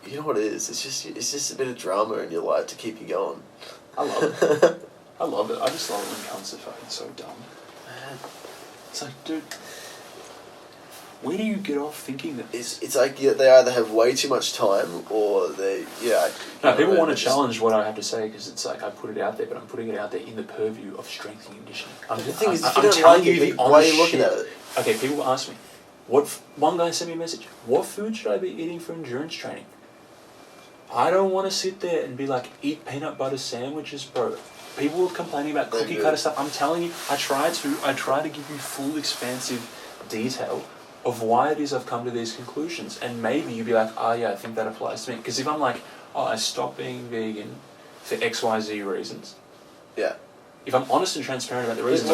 you know what it is? It's just a bit of drama in your life to keep you going. I love it. I love it. I just love it when cunts are fucking so dumb. Man. It's like, dude, where do you get off thinking that? It's like they either have way too much time, or they No, people want to challenge what I have to say because it's like I put it out there, but I'm putting it out there in the purview of strength and conditioning. The thing is, if you don't like it, why are you looking at it? Okay, people ask me, one guy sent me a message. What food should I be eating for endurance training? I don't want to sit there and be like, eat peanut butter sandwiches, bro. People were complaining about cookie cutter stuff. I'm telling you, I try to give you full, expansive detail of why it is I've come to these conclusions. And maybe you'd be like, oh yeah, I think that applies to me. Because if I'm like, oh, I stopped being vegan for XYZ reasons. Yeah. If I'm honest and transparent about the reasons,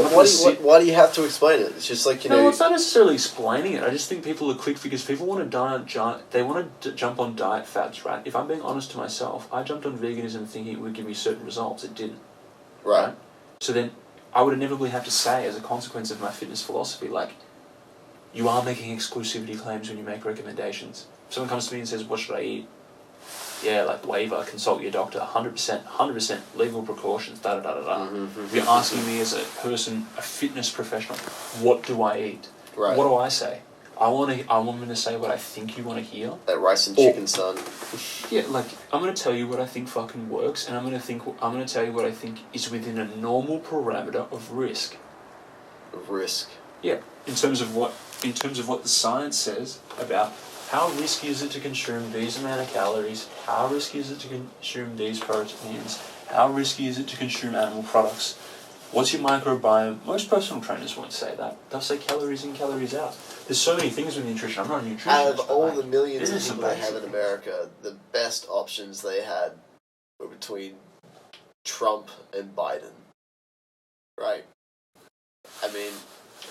why do you have to explain it? It's just like, No, it's not necessarily explaining it. I just think people are quick because people want to jump on diet fads, right? If I'm being honest to myself, I jumped on veganism thinking it would give me certain results. It didn't. Right. So then I would inevitably have to say, as a consequence of my fitness philosophy, like, you are making exclusivity claims when you make recommendations. someone comes to me and says, what should I eat? Yeah, like waiver, consult your doctor, 100%, legal precautions, da-da-da-da-da. If you're asking me as a person, a fitness professional, what do I eat? Right. What do I say? I want to say what I think you want to hear. That rice and chicken, son. Yeah, like, I'm going to tell you what I think fucking works, and I'm going to tell you what I think is within a normal parameter of risk. Of risk. Yeah, in terms of what the science says about how risky is it to consume these amount of calories, how risky is it to consume these proteins, how risky is it to consume animal products, what's your microbiome. Most personal trainers won't say that. They'll say calories in, calories out. There's so many things with nutrition. I'm not a nutritionist. Out of all the millions of people they have in things. America, the best options they had were between Trump and Biden. Right? I mean...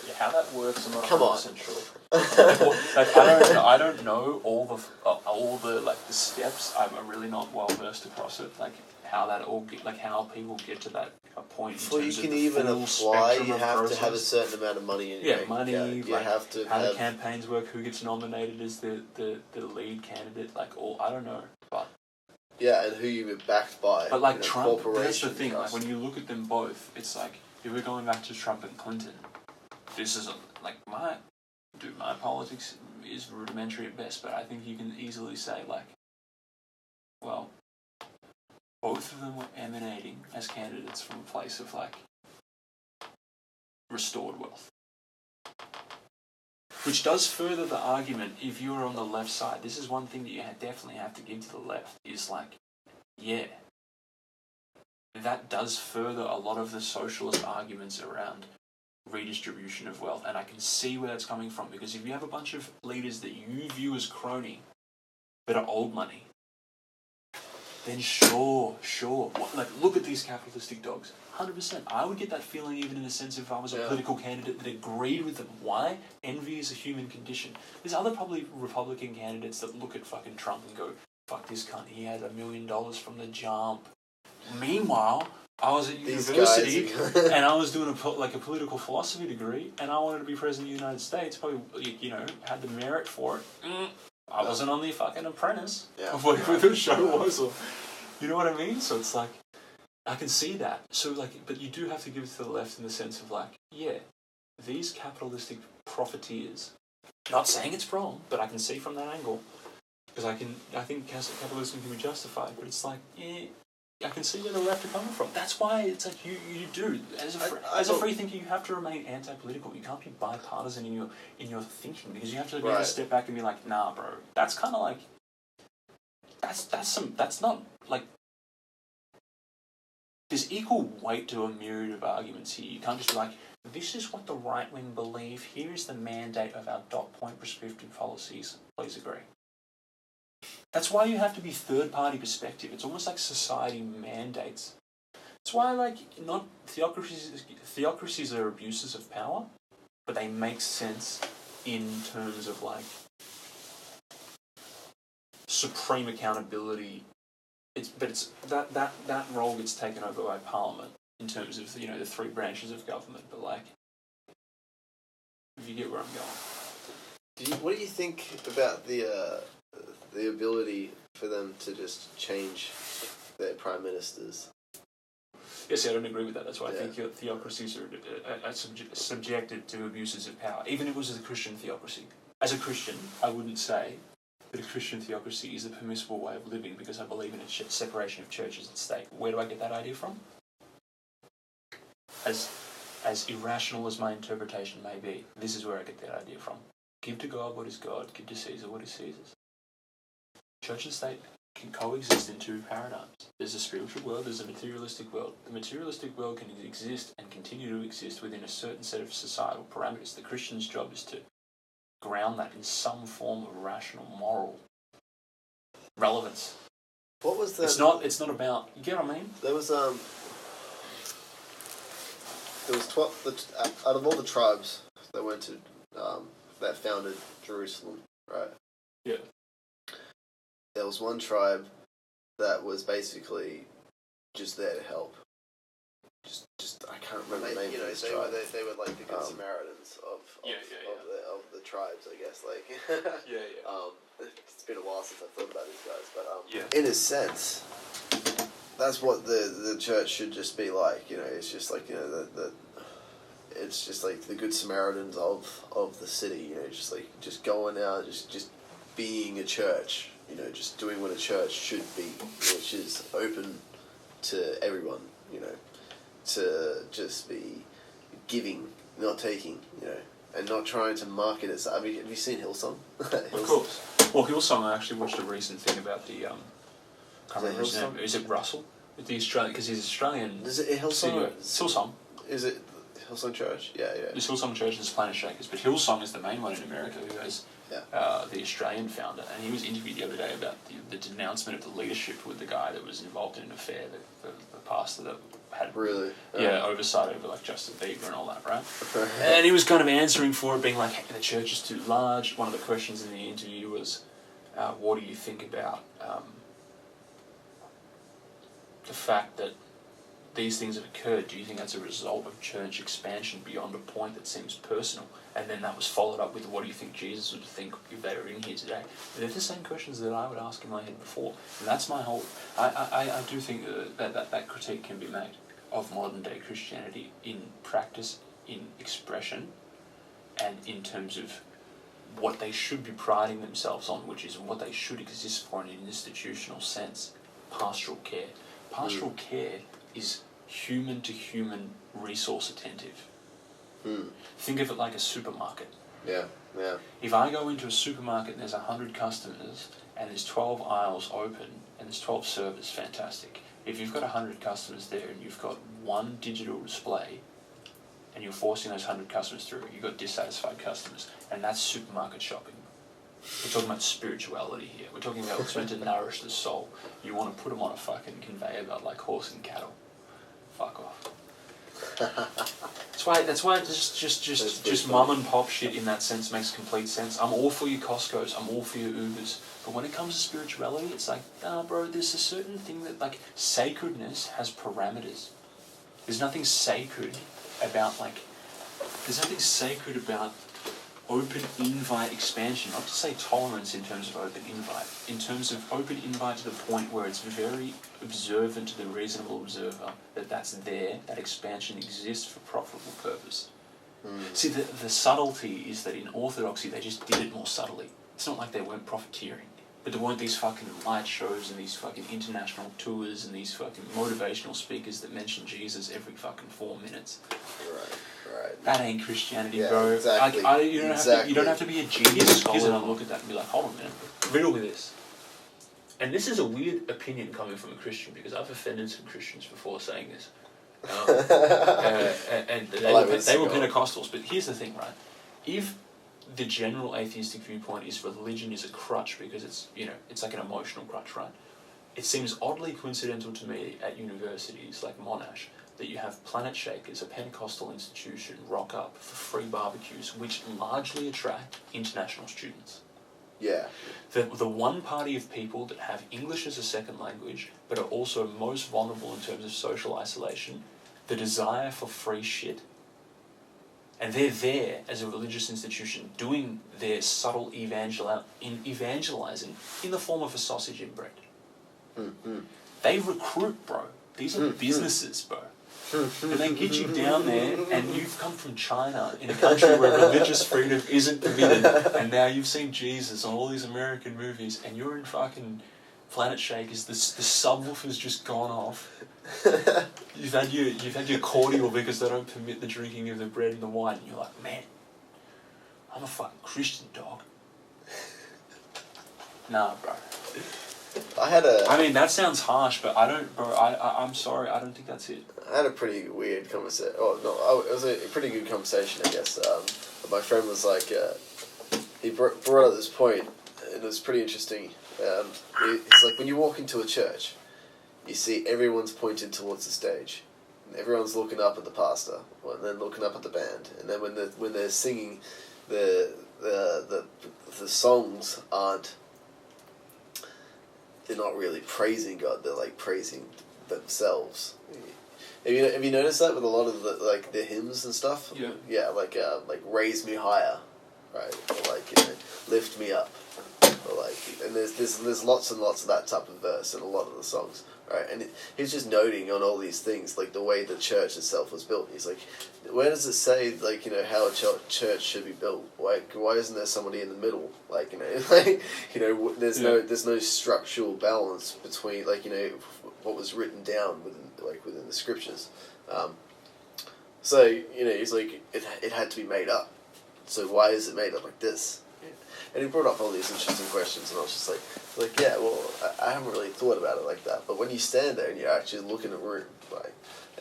Yeah, how that works, I'm not come on. sure. Like, I don't know all the like the steps. I'm really not well versed across it. Like how that all how people get to that point. Before you can even apply, you have to have a certain amount of money in your bank money. account. You have to how the campaigns work, who gets nominated as the lead candidate. Like I don't know, but yeah, and who you were backed by. But like Trump, that's the corporation thing. trust. Like when you look at them both, it's like if we're going back to Trump and Clinton. This is like my politics is rudimentary at best, but I think you can easily say like, well, both of them were emanating as candidates from a place of like restored wealth, which does further the argument. If you're on the left side, this is one thing that you definitely have to give to the left is like, yeah, that does further a lot of the socialist arguments around redistribution of wealth, and I can see where that's coming from, because if you have a bunch of leaders that you view as crony but are old money, then sure, like look at these capitalistic dogs. 100%. I would get that feeling even in a sense if I was a political candidate that agreed with them. Why? Envy is a human condition. There's other probably Republican candidates that look at fucking Trump and go, fuck this cunt, he had $1 million from the jump. Meanwhile, I was at university and I was doing a political philosophy degree, and I wanted to be president of the United States. Probably, had the merit for it. I wasn't on the fucking Apprentice of whatever the show was, or you know what I mean. So it's like I can see that. So like, but you do have to give it to the left in the sense of like, yeah, these capitalistic profiteers. Not saying it's wrong, but I can see from that angle because I think capitalism can be justified, but it's like, yeah. I can see where the left are coming from. That's why it's like you do as a free thinker, you have to remain anti-political. You can't be bipartisan in your thinking, because you have to be able to step back and be like, nah, bro. That's kind of like that's not like there's equal weight to a myriad of arguments here. You can't just be like, this is what the right wing believe. Here is the mandate of our dot point prescriptive policies. Please agree. That's why you have to be third-party perspective. It's almost like society mandates. That's why, like, not theocracies are abuses of power, but they make sense in terms of like supreme accountability. It's that role gets taken over by Parliament in terms of the three branches of government. But like, if you get where I'm going. What do you think about the ability for them to just change their prime ministers? Yes, I don't agree with that. That's why I think theocracies are subjected to abuses of power, even if it was a Christian theocracy. As a Christian, I wouldn't say that a Christian theocracy is a permissible way of living, because I believe in a separation of churches and state. Where do I get that idea from? As irrational as my interpretation may be, this is where I get that idea from. Give to God what is God, give to Caesar what is Caesar's. Church and state can coexist in two paradigms. There's a spiritual world, there's a materialistic world. The materialistic world can exist and continue to exist within a certain set of societal parameters. The Christian's job is to ground that in some form of rational, moral relevance. What was that? It's not about, you get what I mean? There was 12 out of all the tribes that went to that founded Jerusalem, right? Yeah. There was one tribe that was basically just there to help. just I can't remember the name of this tribe. They were like the good Samaritans of the tribes, I guess. Like, it's been a while since I've thought about these guys, but in a sense, that's what the church should just be like. You know, it's just like, you know, it's just like the good Samaritans of the city. You know, just going out, just being a church. You know, just doing what a church should be, which is open to everyone. You know, to just be giving, not taking. You know, and not trying to market it. I mean, have you seen Hillsong? Of course. Well, Hillsong, I actually watched a recent thing about the. Can't remember his name. Is it Russell? The Australian, because he's Australian. Is it Hillsong? It's Hillsong. Is it Hillsong Church? Yeah. It's Hillsong Church and it's Planet Shakers, but Hillsong is the main one in America who has the Australian founder, and he was interviewed the other day about the denouncement of the leadership with the guy that was involved in an affair, the pastor that had oversight over like Justin Bieber and all that, right? And he was kind of answering for it, being like, hey, the church is too large. One of the questions in the interview was, what do you think about the fact that these things have occurred? Do you think that's a result of church expansion beyond a point that seems personal? And then that was followed up with, what do you think Jesus would think if they were in here today? They're the same questions that I would ask in my head before. And that's my whole... I do think that critique can be made of modern day Christianity in practice, in expression, and in terms of what they should be priding themselves on, which is what they should exist for in an institutional sense. Pastoral care. Pastoral care is human-to-human resource attentive. Think of it like a supermarket. Yeah. If I go into a supermarket and there's 100 customers and there's 12 aisles open and there's 12 servers, fantastic. If you've got 100 customers there and you've got one digital display and you're forcing those 100 customers through, you've got dissatisfied customers, and that's supermarket shopping. We're talking about spirituality here. We're talking about what's meant to nourish the soul. You want to put them on a fucking conveyor belt like horse and cattle. Fuck off. That's why just mum and pop shit in that sense makes complete sense. I'm all for your Costco's, I'm all for your Ubers, but when it comes to spirituality, it's like, nah, bro, there's a certain thing that, like, sacredness has parameters. There's nothing sacred about open invite expansion, not to say tolerance in terms of open invite, in terms of open invite to the point where it's very observant to the reasonable observer that's there, that expansion exists for profitable purpose. See, the subtlety is that in orthodoxy they just did it more subtly. It's not like they weren't profiteering, but there weren't these fucking light shows and these fucking international tours and these fucking motivational speakers that mention Jesus every fucking 4 minutes. Right. That ain't Christianity, bro. Exactly. You don't have to be a genius scholar and look at that and be like, hold on a minute, riddle me this. And this is a weird opinion coming from a Christian, because I've offended some Christians before saying this. And they were Pentecostals, but here's the thing, right? If the general atheistic viewpoint is religion is a crutch because it's like an emotional crutch, right? It seems oddly coincidental to me at universities like Monash that you have Planet Shakers, a Pentecostal institution, rock up for free barbecues, which largely attract international students. Yeah. The one party of people that have English as a second language, but are also most vulnerable in terms of social isolation, the desire for free shit, and they're there as a religious institution doing their subtle evangelizing in the form of a sausage and bread. They recruit, bro. These are businesses, bro. And they get you down there, and you've come from China, in a country where religious freedom isn't permitted, and now you've seen Jesus on all these American movies, and you're in fucking Planet Shakers. The subwoofer's just gone off. You've had your cordial because they don't permit the drinking of the bread and the wine, and you're like, man, I'm a fucking Christian, dog. Nah, bro. I mean, that sounds harsh, but I'm sorry, I don't think that's it. I had a pretty weird conversation. Oh, no, it was a pretty good conversation, I guess. My friend was like, he brought up this point, and it was pretty interesting. It's like when you walk into a church, you see everyone's pointed towards the stage. And everyone's looking up at the pastor, and then looking up at the band. And then when they're singing, the songs aren't... They're not really praising God, they're like praising themselves. Have you noticed that with a lot of the hymns and stuff? Yeah. Yeah, like raise me higher, right? Or like lift me up, or like, and there's lots and lots of that type of verse in a lot of the songs, right? And he's just noting on all these things, like the way the church itself was built. He's like, where does it say how a church should be built? Why isn't there somebody in the middle? Like there's no structural balance between what was written down within the scriptures. So he's like it had to be made up. So why is it made up like this? And he brought up all these interesting questions, and I was just like yeah, well, I haven't really thought about it like that. But when you stand there and you're actually looking at a room,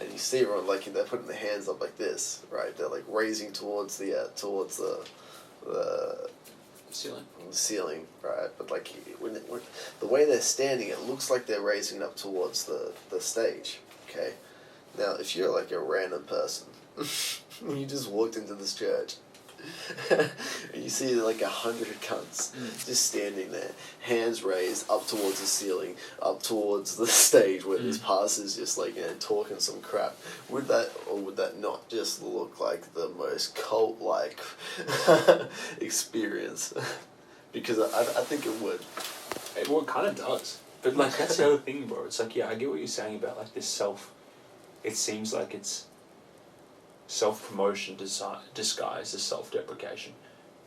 and you see everyone they're putting their hands up like this, right? They're raising towards the ceiling, right? But when the way they're standing, it looks like they're raising up towards the stage. Okay, now if you're a random person, you just walked into this church. And you see 100 cunts just standing there, hands raised up towards the ceiling, up towards the stage where this pastor's just talking some crap. Would that not just look like the most cult-like experience? Because I think it would. Well, it kind of does. But that's the other thing, bro. It's I get what you're saying about this self. It seems like it's self-promotion disguised as self-deprecation.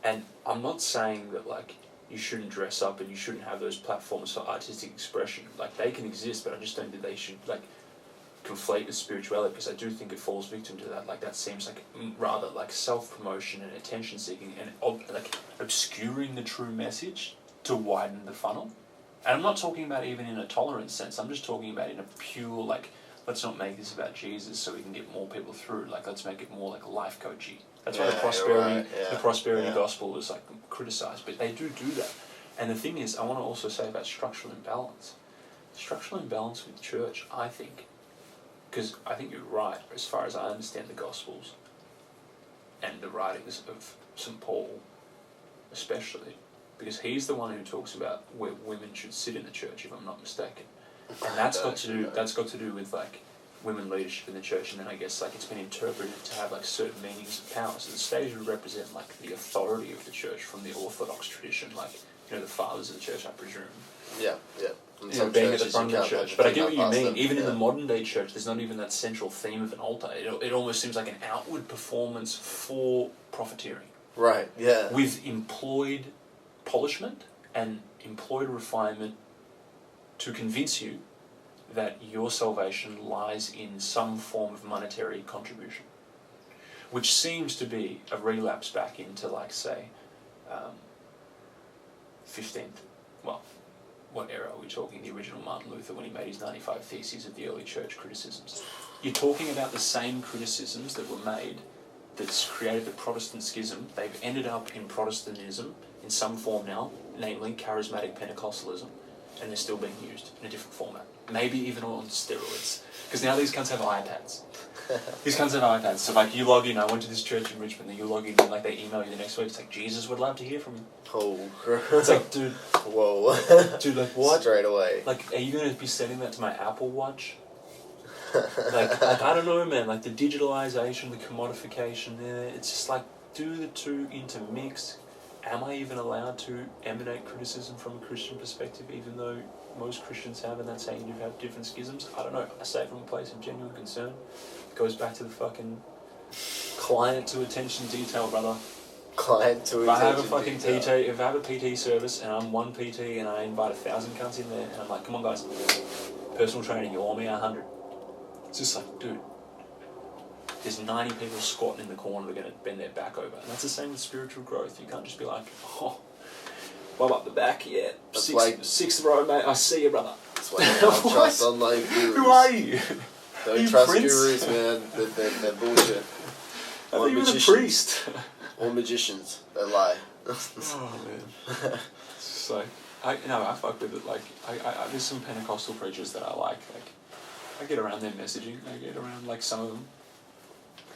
And I'm not saying that you shouldn't dress up and you shouldn't have those platforms for artistic expression. They can exist, but I just don't think they should conflate with spirituality, because I do think it falls victim to that. That seems rather self-promotion and attention-seeking and obscuring the true message to widen the funnel. And I'm not talking about even in a tolerance sense. I'm just talking about in a pure let's not make this about Jesus so we can get more people through. Let's make it more life coachy. That's why the prosperity gospel is criticized, but they do that. And the thing is, I want to also say about structural imbalance. Structural imbalance with church, I think, because I think you're right as far as I understand the Gospels and the writings of St. Paul, especially, because he's the one who talks about where women should sit in the church, if I'm not mistaken. And that's got to do with women leadership in the church, and then I guess it's been interpreted to have certain meanings of power. So the stage would represent the authority of the church from the Orthodox tradition, the fathers of the church, I presume. Yeah. Being at the front of the church. But I get what you mean. Even in the modern day church, there's not even that central theme of an altar. It almost seems like an outward performance for profiteering. Right. Yeah. With employed polishment and employed refinement to convince you that your salvation lies in some form of monetary contribution, which seems to be a relapse back into, say, 15th, well, what era are we talking? The original Martin Luther, when he made his 95 Theses of the early church criticisms. You're talking about the same criticisms that were made that's created the Protestant schism. They've ended up in Protestantism in some form now, namely charismatic Pentecostalism, and they're still being used in a different format. Maybe even on steroids. Because now these cunts have iPads. So you log in, I went to this church in Richmond, then you log in and they email you the next week. It's Jesus would love to hear from you. Oh. It's dude. Whoa. Dude, what? Straight away. Are you going to be sending that to my Apple Watch? I don't know, man. The digitalization, the commodification there, it's just do the two intermix. Am I even allowed to emanate criticism from a Christian perspective, even though most Christians have, and that's saying you have different schisms? I don't know. I say it from a place of genuine concern. It goes back to the fucking client to attention detail, brother. Client to if attention if I have a PT service and I'm one PT and I invite 1,000 cunts in there and I'm come on guys, personal training, you owe me 100. It's just dude, there's 90 people squatting in the corner that are going to bend their back over. And that's the same with spiritual growth. You can't just be I'm up the back, yeah. Sixth row, mate. I see you, brother. That's why you can't trust online gurus. Who are you? Don't trust gurus, man. They're bullshit. I thought you were the priest. Or magicians. They lie. Oh, man. It's I fuck with it. There's some Pentecostal preachers that I like. I get around their messaging. I get around, some of them.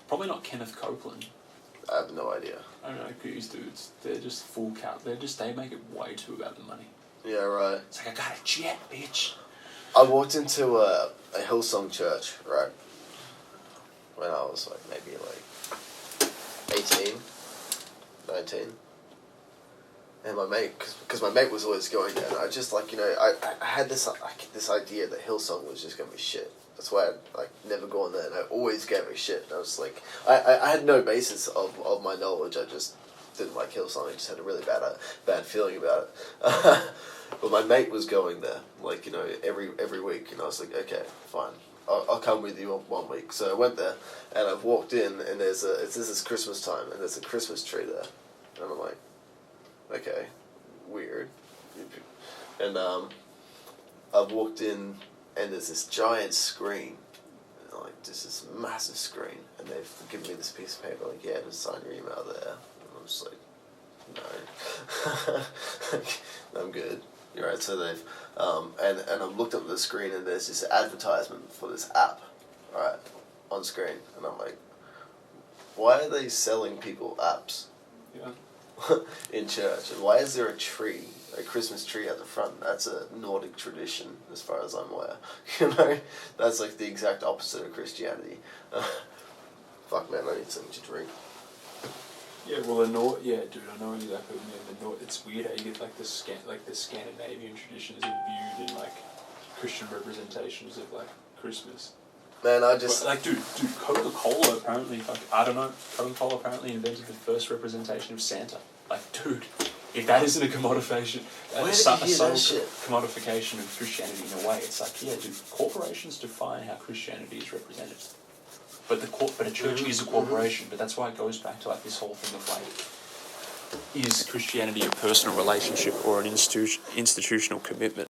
Probably not Kenneth Copeland. I have no idea. I don't know, these dudes, they're just full count. They make it way too about the money. Yeah, right. It's I got a jet, bitch. I walked into a Hillsong church, right? when I was like maybe like 18, 19. And my mate, because my mate was always going there, and I just like, I had this idea that Hillsong was just gonna be shit. That's why I'd like never gone there, and I always gave it shit. And I was like, I had no basis of my knowledge. I just didn't like Hillsong. I just had a really bad feeling about it. But my mate was going there, like every week, and I was like, okay, fine, I'll come with you 1 week. So I went there, and I've walked in, and this is Christmas time, and there's a Christmas tree there, and I'm like, okay, weird. And I've walked in, and there's this giant screen, like just this massive screen, and they've given me this piece of paper, like, yeah, just sign your email there. And I'm just like, no, I'm good. You're right. So they've and I've looked up at the screen, and there's this advertisement for this app, right, on screen, and I'm like, why are they selling people apps? Yeah. In church, and why is there a Christmas tree at the front? That's a Nordic tradition, as far as I'm aware. That's like the exact opposite of Christianity. Fuck, man, I need something to drink. Yeah, well, dude, I know exactly what you mean. It's weird how you get like the Scandinavian traditions imbued in like Christian representations of like Christmas. Man, I just but, like, dude, Coca-Cola apparently, like, I don't know, Coca-Cola apparently invented the first representation of Santa. Like, dude, if that isn't a commodification, a subtle commodification of Christianity in a way, it's like, yeah, dude, corporations define how Christianity is represented. But a church is a corporation, but that's why it goes back to like this whole thing of like, is Christianity a personal relationship or an institutional commitment?